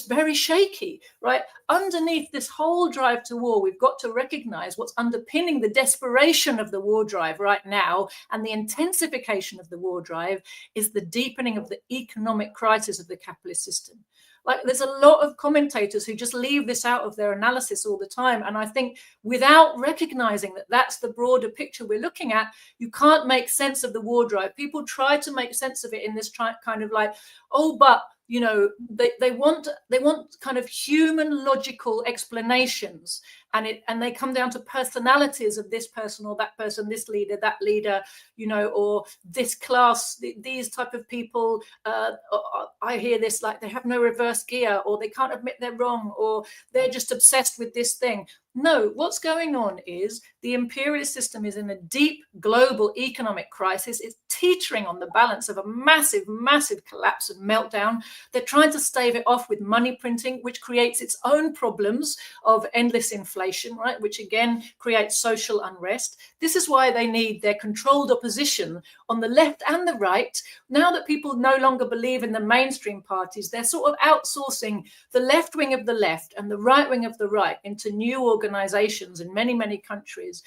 very shaky, right? Underneath this whole drive to war, we've got to recognize what's underpinning the desperation of the war drive right now, and the intensification of the war drive is the deepening of the economic crisis of the capitalist system. Like, there's a lot of commentators who just leave this out of their analysis all the time. And I think without recognizing that that's the broader picture we're looking at, you can't make sense of the war drive. People try to make sense of it in this kind of like, oh, but you know, they want kind of human logical explanations, and they come down to personalities of this person or that person, this leader, that leader, you know, or this class, these type of people. I hear this, like, they have no reverse gear, or they can't admit they're wrong, or they're just obsessed with this thing. No, what's going on is the imperialist system is in a deep global economic crisis. It's teetering on the balance of a massive, massive collapse and meltdown. They're trying to stave it off with money printing, which creates its own problems of endless inflation, right? Which again creates social unrest. This is why they need their controlled opposition on the left and the right. Now that people no longer believe in the mainstream parties, they're sort of outsourcing the left wing of the left and the right wing of the right into new organizations in many, many countries.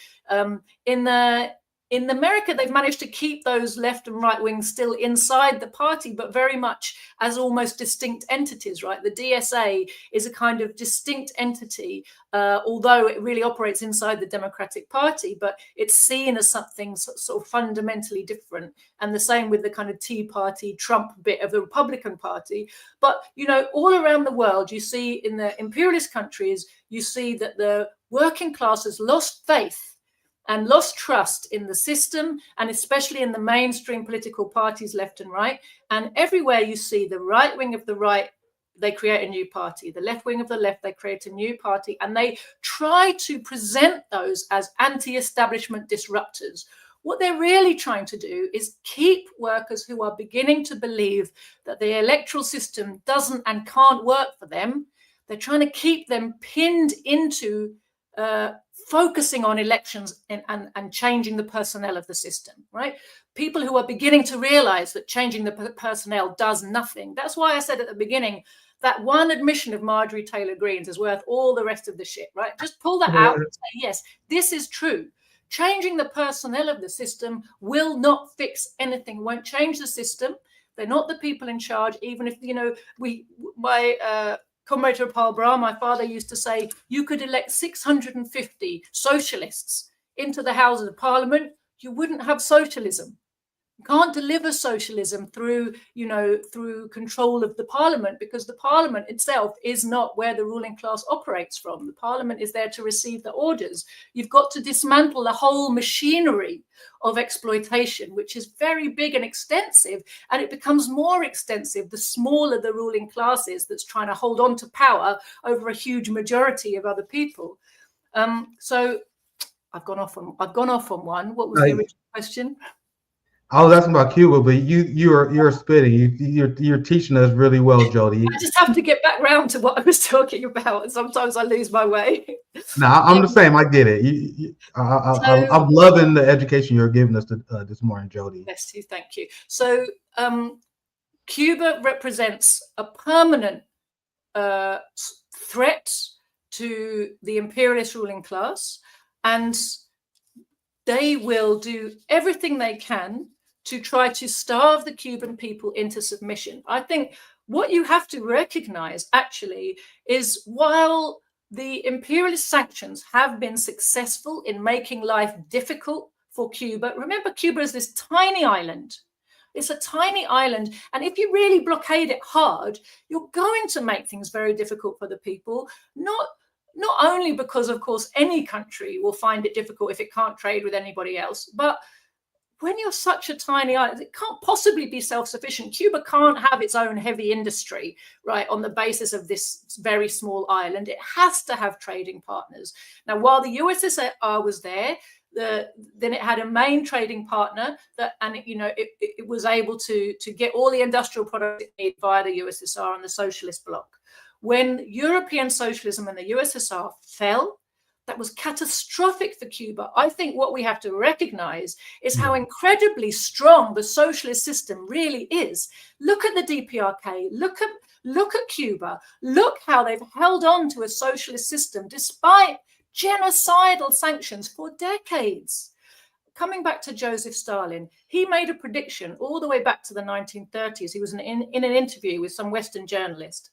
In America, they've managed to keep those left and right wings still inside the party, but very much as almost distinct entities, right? The DSA is a kind of distinct entity, although it really operates inside the Democratic Party, but it's seen as something sort of fundamentally different. And the same with the kind of Tea Party, Trump bit of the Republican Party. But, you know, all around the world, you see in the imperialist countries, you see that the working class has lost faith and lost trust in the system, and especially in the mainstream political parties left and right. And everywhere you see the right wing of the right, they create a new party. The left wing of the left, they create a new party. And they try to present those as anti-establishment disruptors, What they're really trying to do is keep workers who are beginning to believe that the electoral system doesn't and can't work for them. They're trying to keep them pinned into focusing on elections and changing the personnel of the system, right? People who are beginning to realize that changing the personnel does nothing. That's why I said at the beginning that one admission of Marjorie Taylor Greene's is worth all the rest of the shit, right? Just pull that out and say, yes, this is true. Changing the personnel of the system will not fix anything, won't change the system. They're not the people in charge, even if, you know, Comrade Joti Brar, my father, used to say, you could elect 650 socialists into the Houses of Parliament, you wouldn't have socialism. You can't deliver socialism through, you know, through control of the Parliament, because the Parliament itself is not where the ruling class operates from. The Parliament is there to receive the orders. You've got to dismantle the whole machinery of exploitation, which is very big and extensive, and it becomes more extensive the smaller the ruling class is that's trying to hold on to power over a huge majority of other people. So I've gone off on one. What was the original question? I was asking about Cuba, but you're spitting. You're teaching us really well, Joti. I just have to get back round to what I was talking about, and sometimes I lose my way. No, I'm the same. I get it. I'm loving the education you're giving us this morning, Joti. Yes, thank you. So Cuba represents a permanent threat to the imperialist ruling class, and they will do everything they can to try to starve the Cuban people into submission. I think what you have to recognize, actually, is while the imperialist sanctions have been successful in making life difficult for Cuba, remember, Cuba is this tiny island. It's a tiny island. And if you really blockade it hard, you're going to make things very difficult for the people, not only because, of course, any country will find it difficult if it can't trade with anybody else, but when you're such a tiny island, it can't possibly be self-sufficient. Cuba can't have its own heavy industry, right, on the basis of this very small island. It has to have trading partners. Now, while the USSR was there, then it had a main trading partner it was able to get all the industrial products it needed via the USSR and the socialist bloc. When European socialism and the USSR fell, that was catastrophic for Cuba. I think what we have to recognize is how incredibly strong the socialist system really is. Look at the DPRK, look at Cuba, look how they've held on to a socialist system despite genocidal sanctions for decades. Coming back to Joseph Stalin, he made a prediction all the way back to the 1930s. He was in an interview with some Western journalist.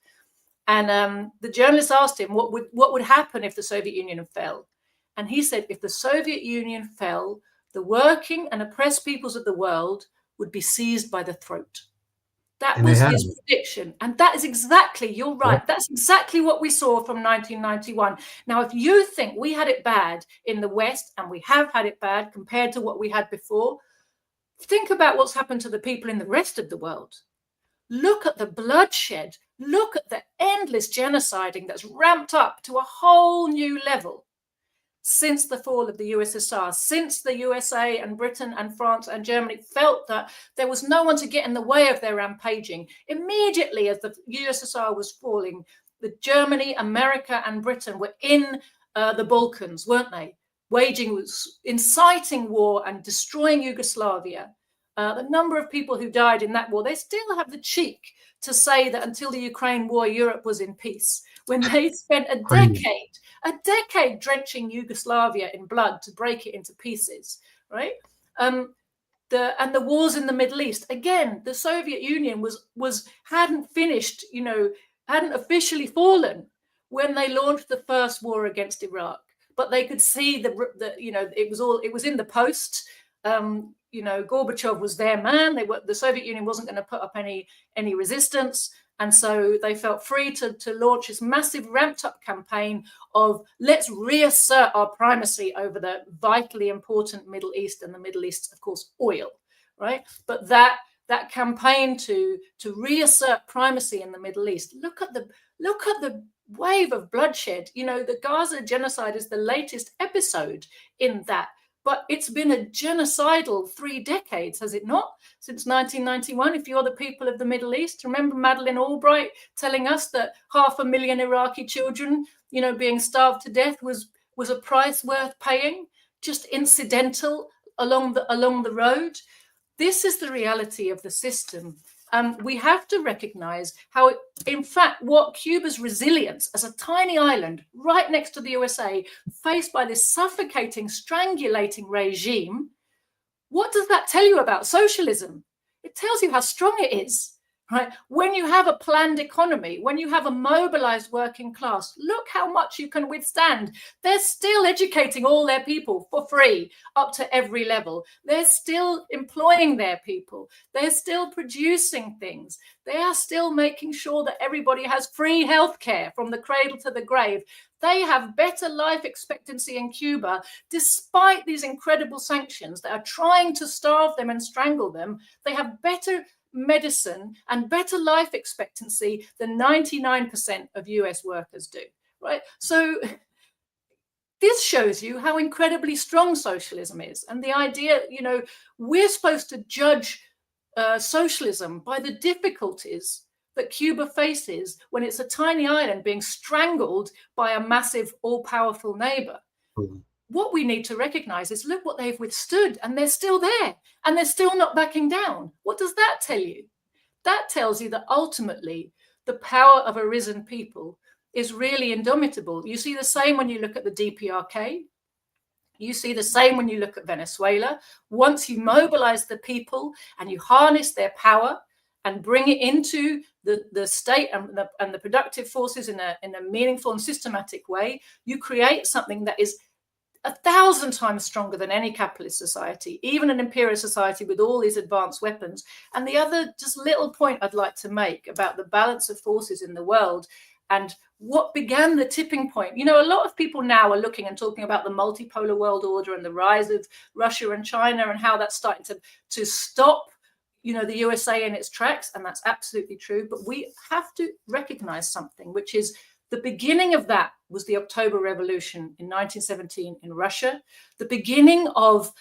And the journalist asked him what would happen if the Soviet Union fell. And he said, if the Soviet Union fell, the working and oppressed peoples of the world would be seized by the throat. That was his prediction. And that is exactly, you're right, that's exactly what we saw from 1991. Now, if you think we had it bad in the West, and we have had it bad compared to what we had before, think about what's happened to the people in the rest of the world. Look at the bloodshed. Look at the endless genociding that's ramped up to a whole new level since the fall of the USSR, since the USA and Britain and France and Germany felt that there was no one to get in the way of their rampaging. Immediately as the USSR was falling, the Germany, America and Britain were in the Balkans, weren't they? Inciting war and destroying Yugoslavia. The number of people who died in that war, they still have the cheek to say that until the Ukraine war, Europe was in peace, when they spent a decade drenching Yugoslavia in blood to break it into pieces, right? The wars in the Middle East, again, the Soviet Union hadn't finished, hadn't officially fallen when they launched the first war against Iraq, but they could see it was in the post. Gorbachev was their man. The Soviet Union wasn't going to put up any resistance. And so they felt free to launch this massive ramped up campaign of let's reassert our primacy over the vitally important Middle East, and the Middle East, of course, oil, right? But that campaign to reassert primacy in the Middle East, look at the wave of bloodshed. The Gaza genocide is the latest episode in that. But it's been a genocidal 3 decades, has it not? Since 1991, if you're the people of the Middle East. Remember Madeleine Albright telling us that 500,000 Iraqi children, being starved to death was a price worth paying, just incidental along the road. This is the reality of the system. We have to recognize how, in fact, what Cuba's resilience as a tiny island right next to the USA, faced by this suffocating, strangulating regime, what does that tell you about socialism? It tells you how strong it is. Right? When you have a planned economy, when you have a mobilized working class, look how much you can withstand. They're still educating all their people for free up to every level. They're still employing their people. They're still producing things. They are still making sure that everybody has free healthcare from the cradle to the grave. They have better life expectancy in Cuba, despite these incredible sanctions that are trying to starve them and strangle them. They have better medicine and better life expectancy than 99% of US workers do, right? So this shows you how incredibly strong socialism is. And the idea, we're supposed to judge socialism by the difficulties that Cuba faces when it's a tiny island being strangled by a massive, all-powerful neighbor. Mm-hmm. What we need to recognize is, look what they've withstood, and they're still there, and they're still not backing down. What does that tell you? That tells you that ultimately the power of a risen people is really indomitable. You see the same when you look at the DPRK. You see the same when you look at Venezuela. Once you mobilize the people and you harness their power and bring it into the state and the productive forces in a meaningful and systematic way, you create something that is 1,000 times stronger than any capitalist society, even an imperial society with all these advanced weapons. And the other just little point I'd like to make about the balance of forces in the world and what began the tipping point. A lot of people now are looking and talking about the multipolar world order and the rise of Russia and China and how that's starting to stop, the USA in its tracks. And that's absolutely true. But we have to recognize something, which is the beginning of that was the October Revolution in 1917 in Russia, the beginning of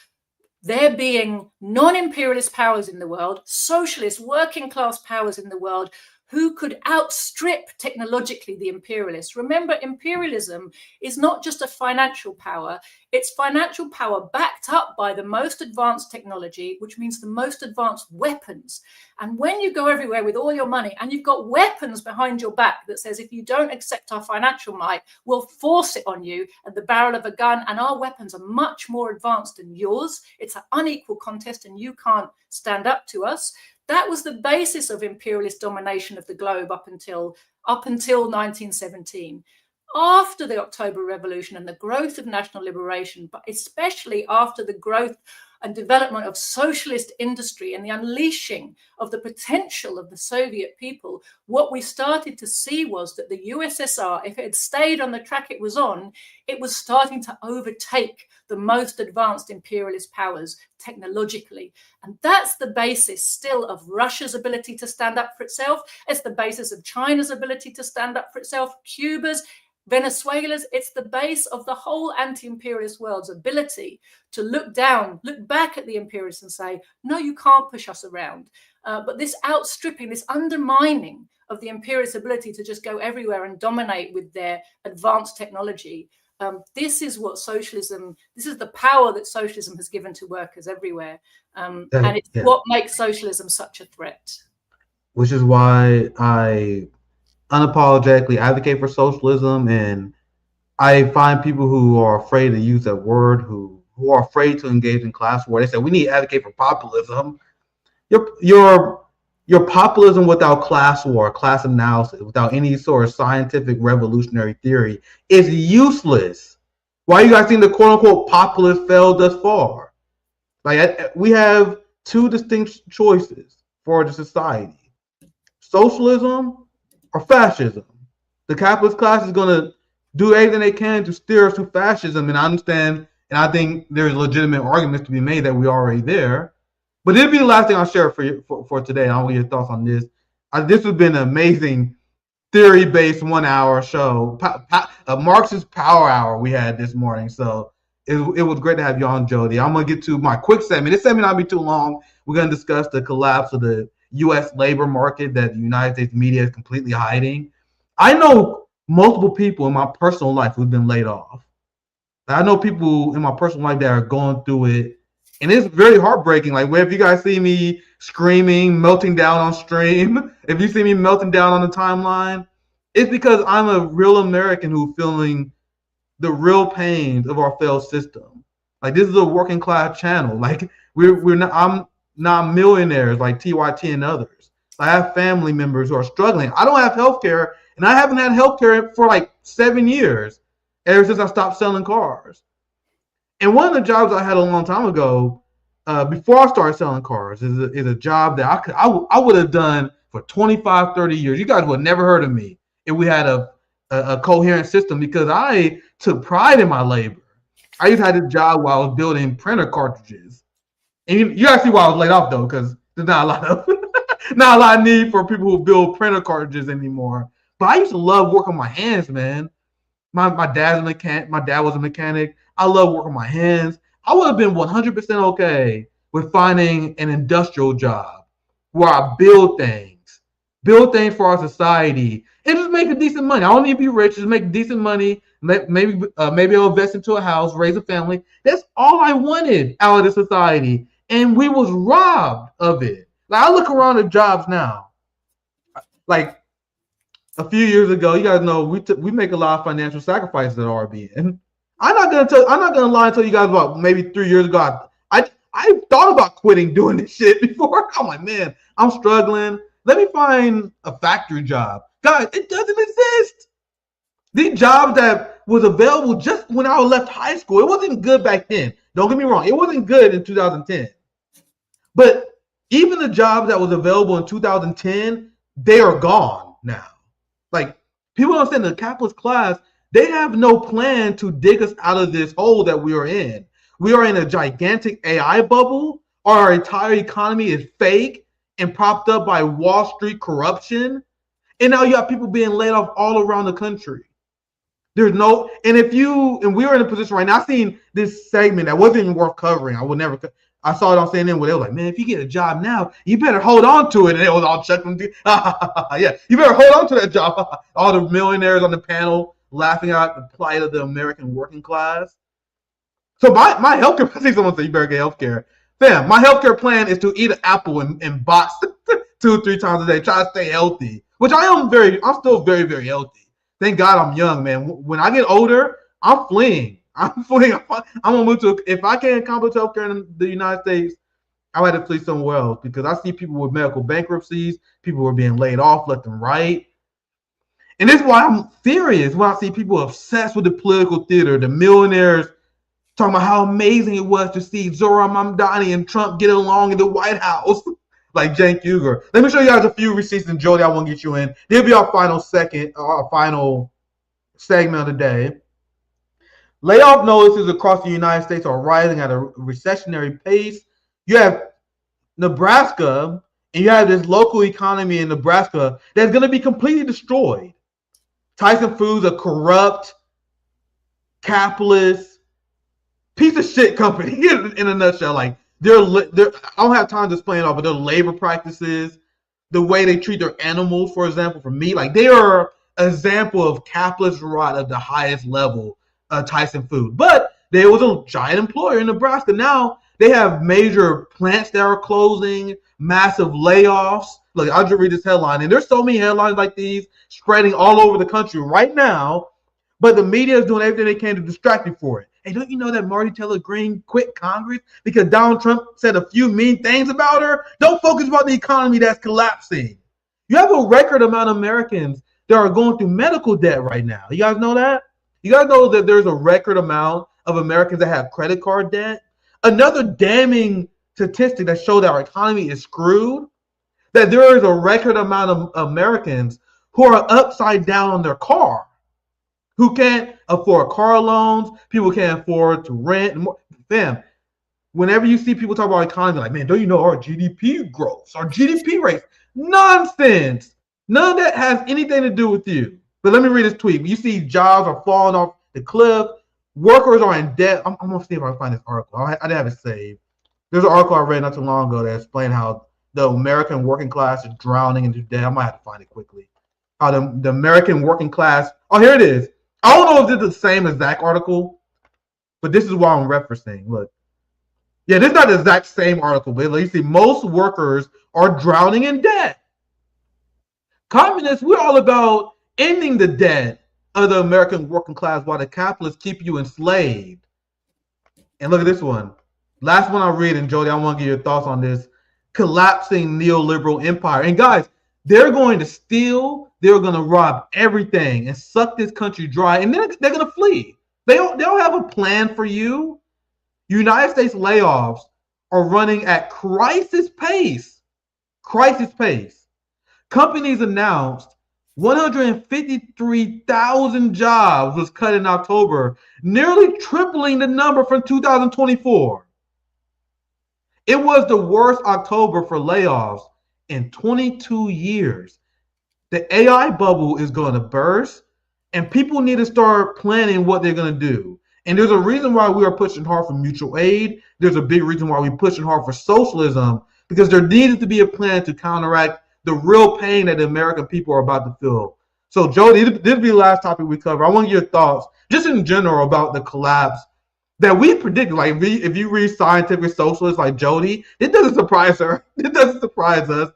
there being non-imperialist powers in the world, socialist working class powers in the world, who could outstrip technologically the imperialists. Remember, imperialism is not just a financial power, it's financial power backed up by the most advanced technology, which means the most advanced weapons. And when you go everywhere with all your money and you've got weapons behind your back that says, if you don't accept our financial might, we'll force it on you at the barrel of a gun, and our weapons are much more advanced than yours. It's an unequal contest and you can't stand up to us. That was the basis of imperialist domination of the globe up until 1917. After the October Revolution and the growth of national liberation, but especially after the growth and development of socialist industry and the unleashing of the potential of the Soviet people, what we started to see was that the USSR, if it had stayed on the track it was on, it was starting to overtake the most advanced imperialist powers technologically. And that's the basis still of Russia's ability to stand up for itself. It's the basis of China's ability to stand up for itself, Cuba's, Venezuela's. It's the base of the whole anti-imperialist world's ability to look back at the imperialists and say, no, you can't push us around. But this outstripping, this undermining of the imperialist ability to just go everywhere and dominate with their advanced technology, this is what socialism, this is the power that socialism has given to workers everywhere. And it's what makes socialism such a threat. Which is why I unapologetically advocate for socialism, and I find people who are afraid to use that word, who are afraid to engage in class war. They say we need to advocate for populism. Your populism without class war, class analysis, without any sort of scientific revolutionary theory is useless. Why you guys think the quote unquote populist failed thus far? Like, we have two distinct choices for the society: socialism or fascism. The capitalist class is going to do everything they can to steer us to fascism, and I understand, and I think there's legitimate arguments to be made that we're already there. But this will be the last thing I'll share for today, and I'll get your thoughts on this. This has been an amazing theory-based 1 hour show, a Marxist power hour we had this morning. So it was great to have you on, Joti. I'm going to get to my quick segment. This segment not be too long. We're going to discuss the collapse of the U.S. labor market that the United States media is completely hiding. I know multiple people in my personal life who've been laid off. I know people in my personal life that are going through it, and it's very heartbreaking. Like, if you guys see me screaming, melting down on stream, if you see me melting down on the timeline, it's because I'm a real American who's feeling the real pains of our failed system. Like, this is a working class channel. Like, I'm not millionaires like TYT and others. I have family members who are struggling. I don't have health care, and I haven't had health care for like 7 years, ever since I stopped selling cars. And one of the jobs I had a long time ago, before I started selling cars, is a job that I would have done for 25, 30 years. You guys would have never heard of me if we had a coherent system, because I took pride in my labor. I used to have this job while I was building printer cartridges. And you guys see why I was laid off, though, because there's not a lot of need for people who build printer cartridges anymore. But I used to love working with my hands, man. My dad's a mechanic. My dad was a mechanic. I love working my hands. I would have been 100% okay with finding an industrial job where I build things for our society, and just make a decent money. I don't need to be rich. Just make decent money. Maybe I'll invest into a house, raise a family. That's all I wanted out of the society, and we was robbed of it. Like, I look around at jobs now. Like, a few years ago, you guys know we make a lot of financial sacrifices at RBN. I'm not gonna lie and tell you guys about maybe 3 years ago. I thought about quitting doing this shit before. I'm like, man, I'm struggling. Let me find a factory job. Guys, it doesn't exist. The job that was available just when I left high school, it wasn't good back then. Don't get me wrong, it wasn't good in 2010. But even the jobs that was available in 2010, they are gone now. Like, people don't understand, the capitalist class, they have no plan to dig us out of this hole that we are in. We are in a gigantic AI bubble. Our entire economy is fake and propped up by Wall Street corruption. And now you have people being laid off all around the country. There's no, and we are in a position right now. I've seen this segment that wasn't even worth covering. I saw it on CNN where they were like, man, if you get a job now, you better hold on to it. And it was all chuckling. Yeah, you better hold on to that job. All the millionaires on the panel laughing at the plight of the American working class. So my healthcare, I see someone say you better get healthcare. Fam, my healthcare plan is to eat an apple and box 2 or 3 times a day, try to stay healthy, which I'm still very, very healthy. Thank God I'm young, man. When I get older, I'm fleeing. I'm gonna move to, if I can't accomplish healthcare in the United States, I had to flee somewhere else, because I see people with medical bankruptcies, people who are being laid off left and right. And this is why I'm furious when I see people obsessed with the political theater, the millionaires talking about how amazing it was to see Zohran Mamdani and Trump get along in the White House, like Cenk Uygur. Let me show you guys a few receipts, and Joti, I won't get you in. This will be our final segment of the day. Layoff notices across the United States are rising at a recessionary pace. You have Nebraska, and you have this local economy in Nebraska that's going to be completely destroyed. Tyson Foods, a corrupt, capitalist, piece of shit company in a nutshell. Like, they're I don't have time to explain it all, but their labor practices, the way they treat their animals, for example, for me, like, they are an example of capitalist rot at the highest level. Tyson Food, but there was a giant employer in Nebraska. Now they have major plants that are closing, massive layoffs. Look, I'll just read this headline, and there's so many headlines like these spreading all over the country right now, but the media is doing everything they can to distract you for it. Hey, don't you know that Marjorie Taylor Greene quit Congress because Donald Trump said a few mean things about her? Don't focus about the economy that's collapsing. You have a record amount of Americans that are going through medical debt right now. You guys know that? You guys know that there's a record amount of Americans that have credit card debt? Another damning statistic that shows that our economy is screwed, that there is a record amount of Americans who are upside down on their car, who can't afford car loans, people can't afford to rent. Fam, whenever you see people talk about economy, like, man, don't you know our GDP growth, our GDP rates? Nonsense. None of that has anything to do with you. But let me read this tweet. You see jobs are falling off the cliff. workers are in debt. I'm gonna see if I can find this article. I didn't have it saved. There's an article I read not too long ago that explained how the American working class is drowning into debt. I might have to find it quickly. How the American working class. Oh, here it is. I don't know if this is the same exact article, but this is what I'm referencing. Look. Yeah, this is not the exact same article, but you see, most workers are drowning in debt. Communists, we're all about ending the debt of the American working class while the capitalists keep you enslaved. And look at this one. Last one I'll read, and Jodi, I want to get your thoughts on this. Collapsing neoliberal empire. And guys, they're going to steal, they're going to rob everything and suck this country dry, and then they're going to flee. They don't have a plan for you. United States layoffs are running at crisis pace. Crisis pace. Companies announced 153,000 jobs was cut in October, nearly tripling the number from 2024. It was the worst October for layoffs in 22 years. The AI bubble is going to burst, and people need to start planning what they're going to do. And there's a reason why we are pushing hard for mutual aid. There's a big reason why we're pushing hard for socialism, because there needed to be a plan to counteract the real pain that the American people are about to feel. So, Jodi, this will be the last topic we cover. I want your thoughts, just in general, about the collapse that we predicted. Like, if you read scientific socialists like Jodi, it doesn't surprise her. It doesn't surprise us.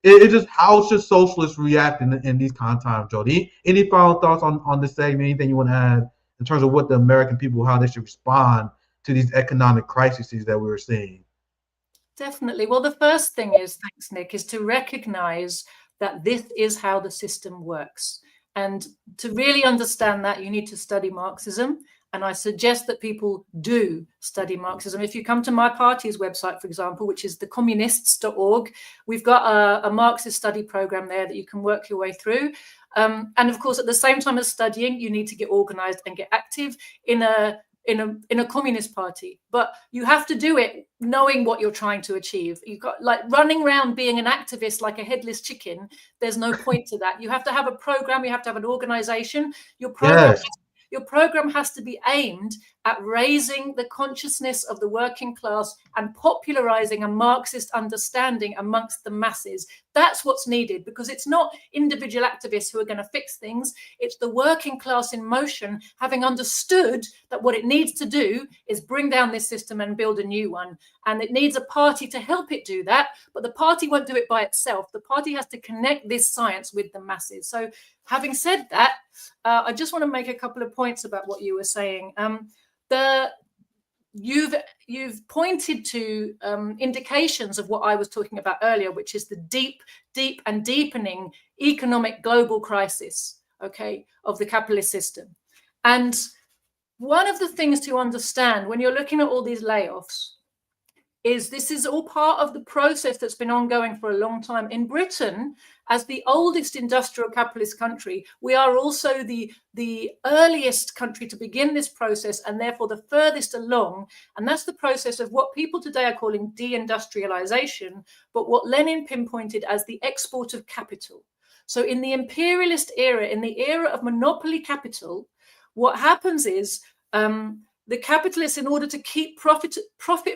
It's just how should socialists react in these kind of times, Jodi? Any final thoughts on this segment? Anything you want to add in terms of what the American people, how they should respond to these economic crises that we're seeing? Definitely. Well, the first thing is, thanks, Nick, is to recognize that this is how the system works. And to really understand that, you need to study Marxism. And I suggest that people do study Marxism. If you come to my party's website, for example, which is thecommunists.org, we've got a Marxist study program there that you can work your way through. And of course, at the same time as studying, you need to get organized and get active in a communist party. But you have to do it knowing what you're trying to achieve. You've got, like, running around being an activist like a headless chicken. There's no point to that. You have to have a program. You have to have an organization. Your program has to be aimed at raising the consciousness of the working class and popularizing a Marxist understanding amongst the masses. That's what's needed, because it's not individual activists who are going to fix things. It's the working class in motion, having understood that what it needs to do is bring down this system and build a new one. And it needs a party to help it do that. But the party won't do it by itself. The party has to connect this science with the masses. So having said that, I just want to make a couple of points about what you were saying. You've pointed to indications of what I was talking about earlier, which is the deep and deepening economic global crisis, okay, of the capitalist system. And one of the things to understand when you're looking at all these layoffs is this is all part of the process that's been ongoing for a long time. In Britain, as the oldest industrial capitalist country, we are also the earliest country to begin this process, and therefore the furthest along. And that's the process of what people today are calling deindustrialization, but what Lenin pinpointed as the export of capital. So in the imperialist era, in the era of monopoly capital, what happens is the capitalists, in order to keep profit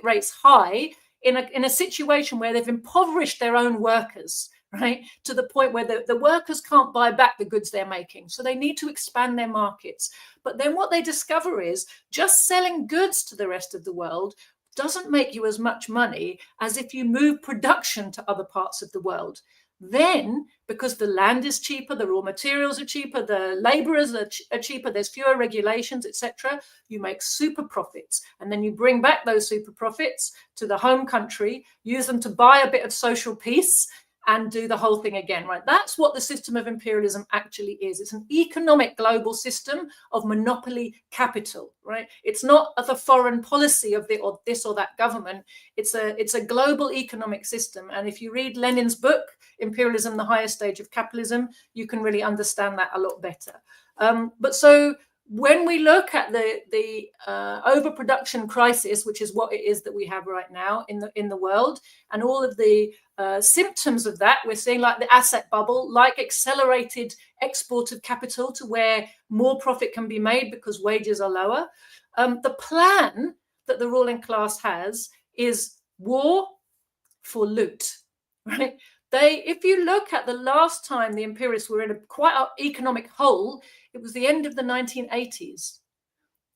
rates high in a situation where they've impoverished their own workers, right, to the point where the workers can't buy back the goods they're making. So they need to expand their markets. But then what they discover is just selling goods to the rest of the world doesn't make you as much money as if you move production to other parts of the world. Then, because the land is cheaper, the raw materials are cheaper, the laborers are cheaper, there's fewer regulations, etc., you make super profits. And then you bring back those super profits to the home country, use them to buy a bit of social peace, and do the whole thing again, right? That's what the system of imperialism actually is. It's an economic global system of monopoly capital, right? It's not the foreign policy of this or that government. It's a global economic system. And if you read Lenin's book, Imperialism, the Highest Stage of Capitalism, you can really understand that a lot better. But so when we look at the overproduction crisis, which is what it is that we have right now in the world, and all of the symptoms of that. We're seeing like the asset bubble, like accelerated export of capital to where more profit can be made because wages are lower. The plan that the ruling class has is war for loot, right? If you look at the last time the imperialists were in a quite an economic hole, it was the end of the 1980s.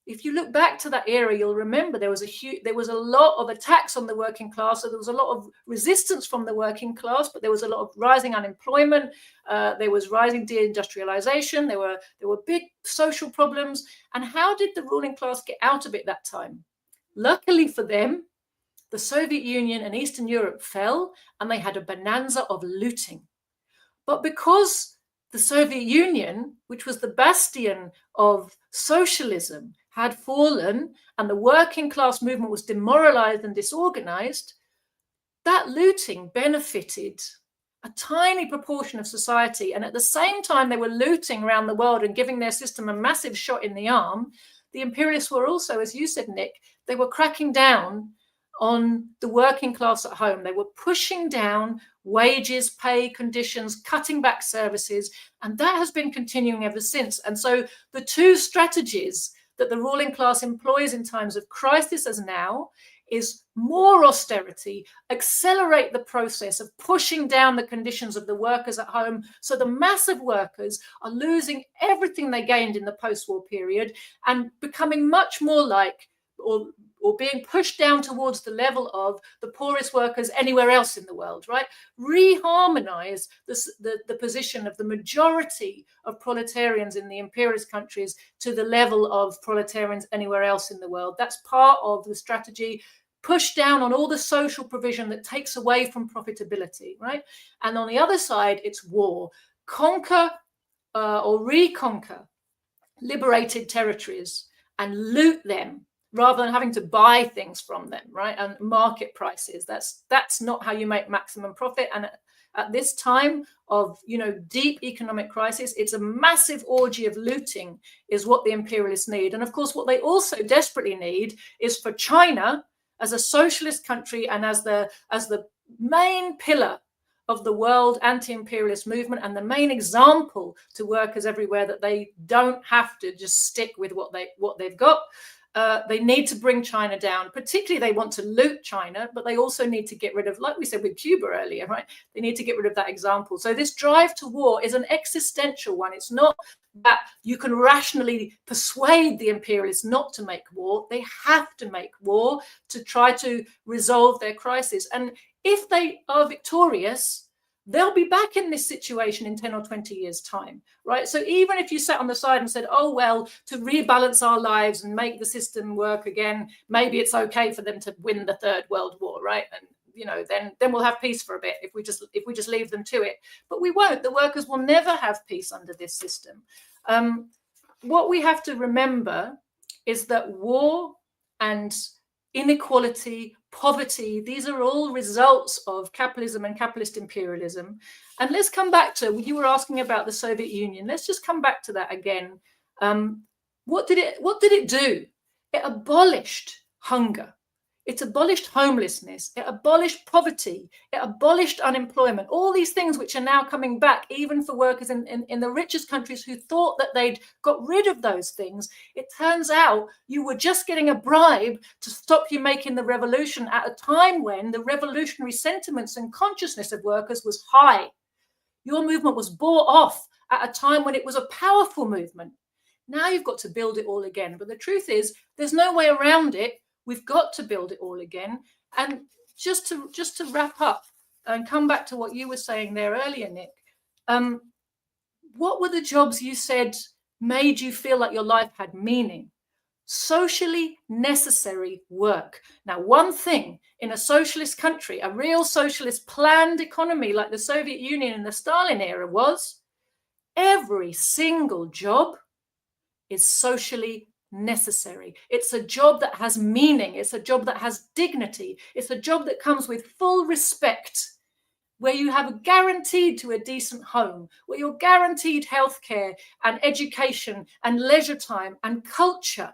If you look back to that era, you'll remember there was a lot of attacks on the working class. So there was a lot of resistance from the working class, but there was a lot of rising unemployment. There was rising deindustrialization. There were big social problems. And how did the ruling class get out of it that time? Luckily for them, the Soviet Union and Eastern Europe fell, and they had a bonanza of looting. But because the Soviet Union, which was the bastion of socialism, had fallen and the working class movement was demoralized and disorganized, that looting benefited a tiny proportion of society. And at the same time they were looting around the world and giving their system a massive shot in the arm, the imperialists were also, as you said, Nick, they were cracking down on the working class at home. They were pushing down wages, pay, conditions, cutting back services, and that has been continuing ever since. And so the two strategies that the ruling class employs in times of crisis as now is more austerity, accelerate the process of pushing down the conditions of the workers at home. So the massive workers are losing everything they gained in the post-war period and becoming much more like or being pushed down towards the level of the poorest workers anywhere else in the world, right? Reharmonize the position of the majority of proletarians in the imperialist countries to the level of proletarians anywhere else in the world. That's part of the strategy. Push down on all the social provision that takes away from profitability, right? And on the other side, it's war. Conquer or reconquer liberated territories and loot them, rather than having to buy things from them, right? And market prices. That's not how you make maximum profit. And at this time of, deep economic crisis, it's a massive orgy of looting is what the imperialists need. And of course, what they also desperately need is for China as a socialist country and as the main pillar of the world anti-imperialist movement and the main example to workers everywhere that they don't have to just stick with what they've got. They need to bring China down. Particularly, they want to loot China, but they also need to get rid of, like we said with Cuba earlier, right? They need to get rid of that example. So this drive to war is an existential one. It's not that you can rationally persuade the imperialists not to make war. They have to make war to try to resolve their crisis. And if they are victorious, they'll be back in this situation in 10 or 20 years' time, right? So even if you sat on the side and said, oh, well, to rebalance our lives and make the system work again, maybe it's okay for them to win the Third World War, right? And, then we'll have peace for a bit if we just leave them to it. But we won't. The workers will never have peace under this system. What we have to remember is that war and inequality, poverty, these are all results of capitalism and capitalist imperialism. And let's come back to, you were asking about the Soviet Union. Let's just come back to that again. What did it do? It abolished hunger. It abolished homelessness. It abolished poverty. It abolished unemployment. All these things which are now coming back, even for workers in the richest countries who thought that they'd got rid of those things. It turns out you were just getting a bribe to stop you making the revolution at a time when the revolutionary sentiments and consciousness of workers was high. Your movement was bought off at a time when it was a powerful movement. Now you've got to build it all again. But the truth is, there's no way around it. We've got to build it all again. And just to wrap up and come back to what you were saying there earlier, Nick, what were the jobs you said made you feel like your life had meaning? Socially necessary work. Now, one thing in a socialist country, a real socialist planned economy like the Soviet Union in the Stalin era was, every single job is socially necessary. It's a job that has meaning. It's a job that has dignity. It's a job that comes with full respect, where you have a guaranteed to a decent home, where you're guaranteed healthcare and education and leisure time and culture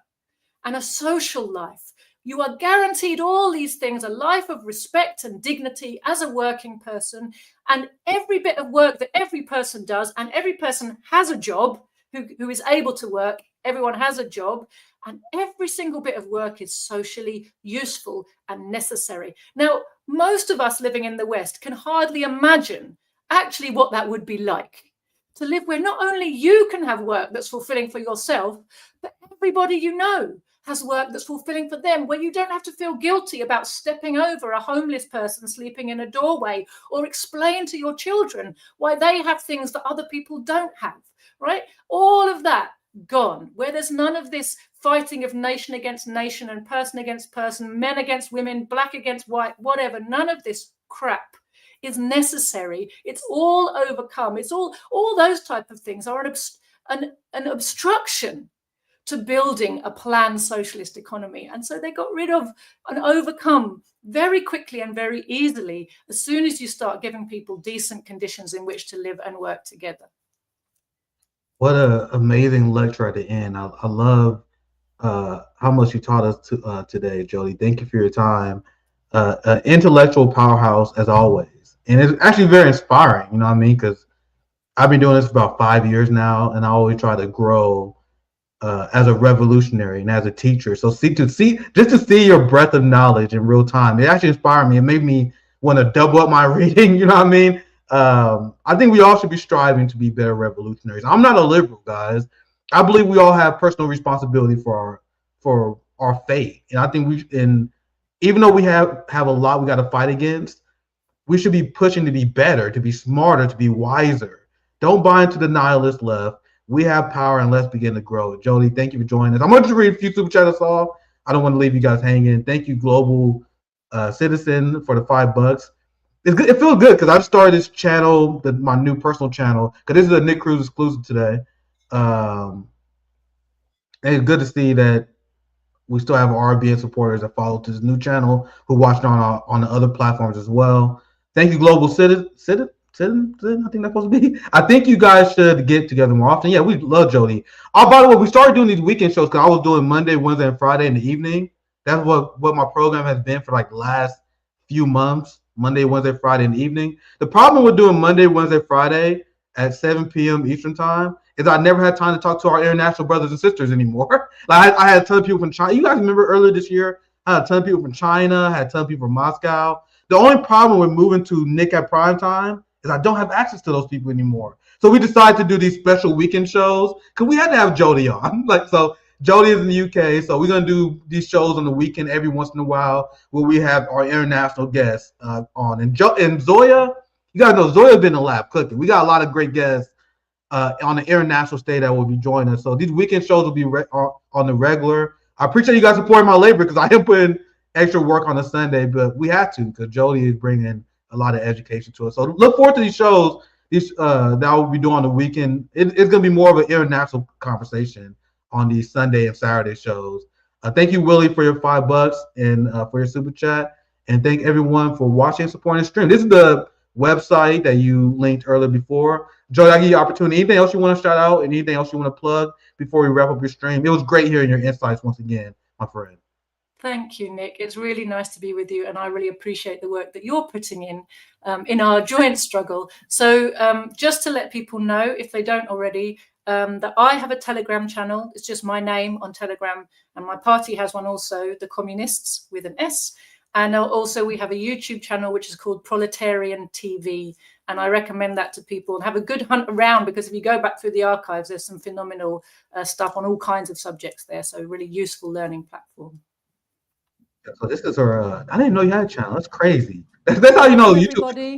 and a social life, You are guaranteed all these things, a life of respect and dignity as a working person, and every bit of work that every person does, and every person has a job who is able to work, everyone has a job, and every single bit of work is socially useful and necessary. Now, most of us living in the West can hardly imagine actually what that would be like, to live where not only you can have work that's fulfilling for yourself, but everybody you know has work that's fulfilling for them, where you don't have to feel guilty about stepping over a homeless person sleeping in a doorway, or explain to your children why they have things that other people don't have, right? All of that gone, where there's none of this fighting of nation against nation and person against person, men against women, black against white, whatever. None of this crap is necessary. It's all overcome. It's all those type of things are an obstruction to building a planned socialist economy. And so they got rid of and overcome very quickly and very easily as soon as you start giving people decent conditions in which to live and work together. What an amazing lecture at the end. I love how much you taught us today, Joti. Thank you for your time. Intellectual powerhouse as always. And it's actually very inspiring, you know what I mean? Because I've been doing this for about 5 years now, and I always try to grow as a revolutionary and as a teacher. So just to see your breadth of knowledge in real time, it actually inspired me. It made me want to double up my reading, you know what I mean? I think we all should be striving to be better revolutionaries. I'm not a liberal, guys. I believe we all have personal responsibility for our fate. And I think even though we have a lot we got to fight against, we should be pushing to be better, to be smarter, to be wiser. Don't buy into the nihilist left. We have power, and let's begin to grow. Joti, thank you for joining us. I'm going to read a few super chats I saw. I don't want to leave you guys hanging. Thank you, Global Citizen, for the $5. It's good. It feels good because I've started this channel, my new personal channel, because this is a Nick Cruse exclusive today. And it's good to see that we still have RBN supporters that follow to this new channel who watch on the other platforms as well. Thank you, Global Citizen. I think that's supposed to be. I think you guys should get together more often. Yeah, we love Joti. Oh, by the way, we started doing these weekend shows because I was doing Monday, Wednesday, and Friday in the evening. That's what my program has been for like the last few months. Monday, Wednesday, Friday in the evening. The problem with doing Monday, Wednesday, Friday at 7 p.m. Eastern time is I never had time to talk to our international brothers and sisters anymore. Like I had a ton of people from China. You guys remember earlier this year, I had a ton of people from China, I had a ton of people from Moscow. The only problem with moving to Nick at prime time is I don't have access to those people anymore. So we decided to do these special weekend shows because we had to have Joti on. So Joti is in the UK, so we're going to do these shows on the weekend every once in a while where we have our international guests on. And Zoya, you guys know Zoya's been in the lab cooking. We got a lot of great guests on the international stage that will be joining us. So these weekend shows will be on the regular. I appreciate you guys supporting my labor because I am putting extra work on a Sunday, but we had to because Joti is bringing a lot of education to us. So look forward to these shows that I will be doing on the weekend. It's going to be more of an international conversation on these Sunday and Saturday shows. Thank you, Willie, for your $5 and for your super chat. And thank everyone for watching and supporting the stream. This is the website that you linked earlier before. Joti, I give you opportunity. Anything else you want to shout out? Anything else you want to plug before we wrap up your stream? It was great hearing your insights once again, my friend. Thank you, Nick. It's really nice to be with you, and I really appreciate the work that you're putting in our joint struggle. So just to let people know, if they don't already, that I have a Telegram channel. It's just my name on Telegram, and my party has one also, the Communists with an S. And also we have a YouTube channel which is called Proletarian TV, and I recommend that to people and have a good hunt around, because if you go back through the archives, there's some phenomenal stuff on all kinds of subjects there. So really useful learning platform. So this is her. I didn't know you had a channel. That's crazy. That's how you know YouTube.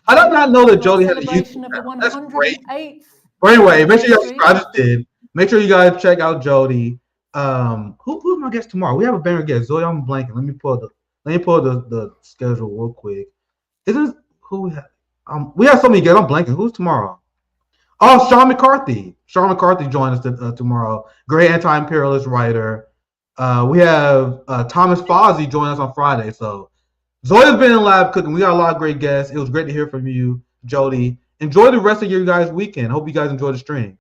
I did not know that Joti had a YouTube channel. That's great. But anyway, make sure you subscribe. Make sure you guys check out Joti. Who's my guest tomorrow? We have a banner guest. Zoe, I'm blanking. Let me pull the schedule real quick. Is this who we have? We have so many guests. I'm blanking. Who's tomorrow? Oh, Sean McCarthy. Sean McCarthy joins us tomorrow. Great anti-imperialist writer. We have Thomas Fozzie joining us on Friday. So Zoya's been in lab cooking. We got a lot of great guests. It was great to hear from you, Joti. Enjoy the rest of your guys' weekend. Hope you guys enjoy the stream.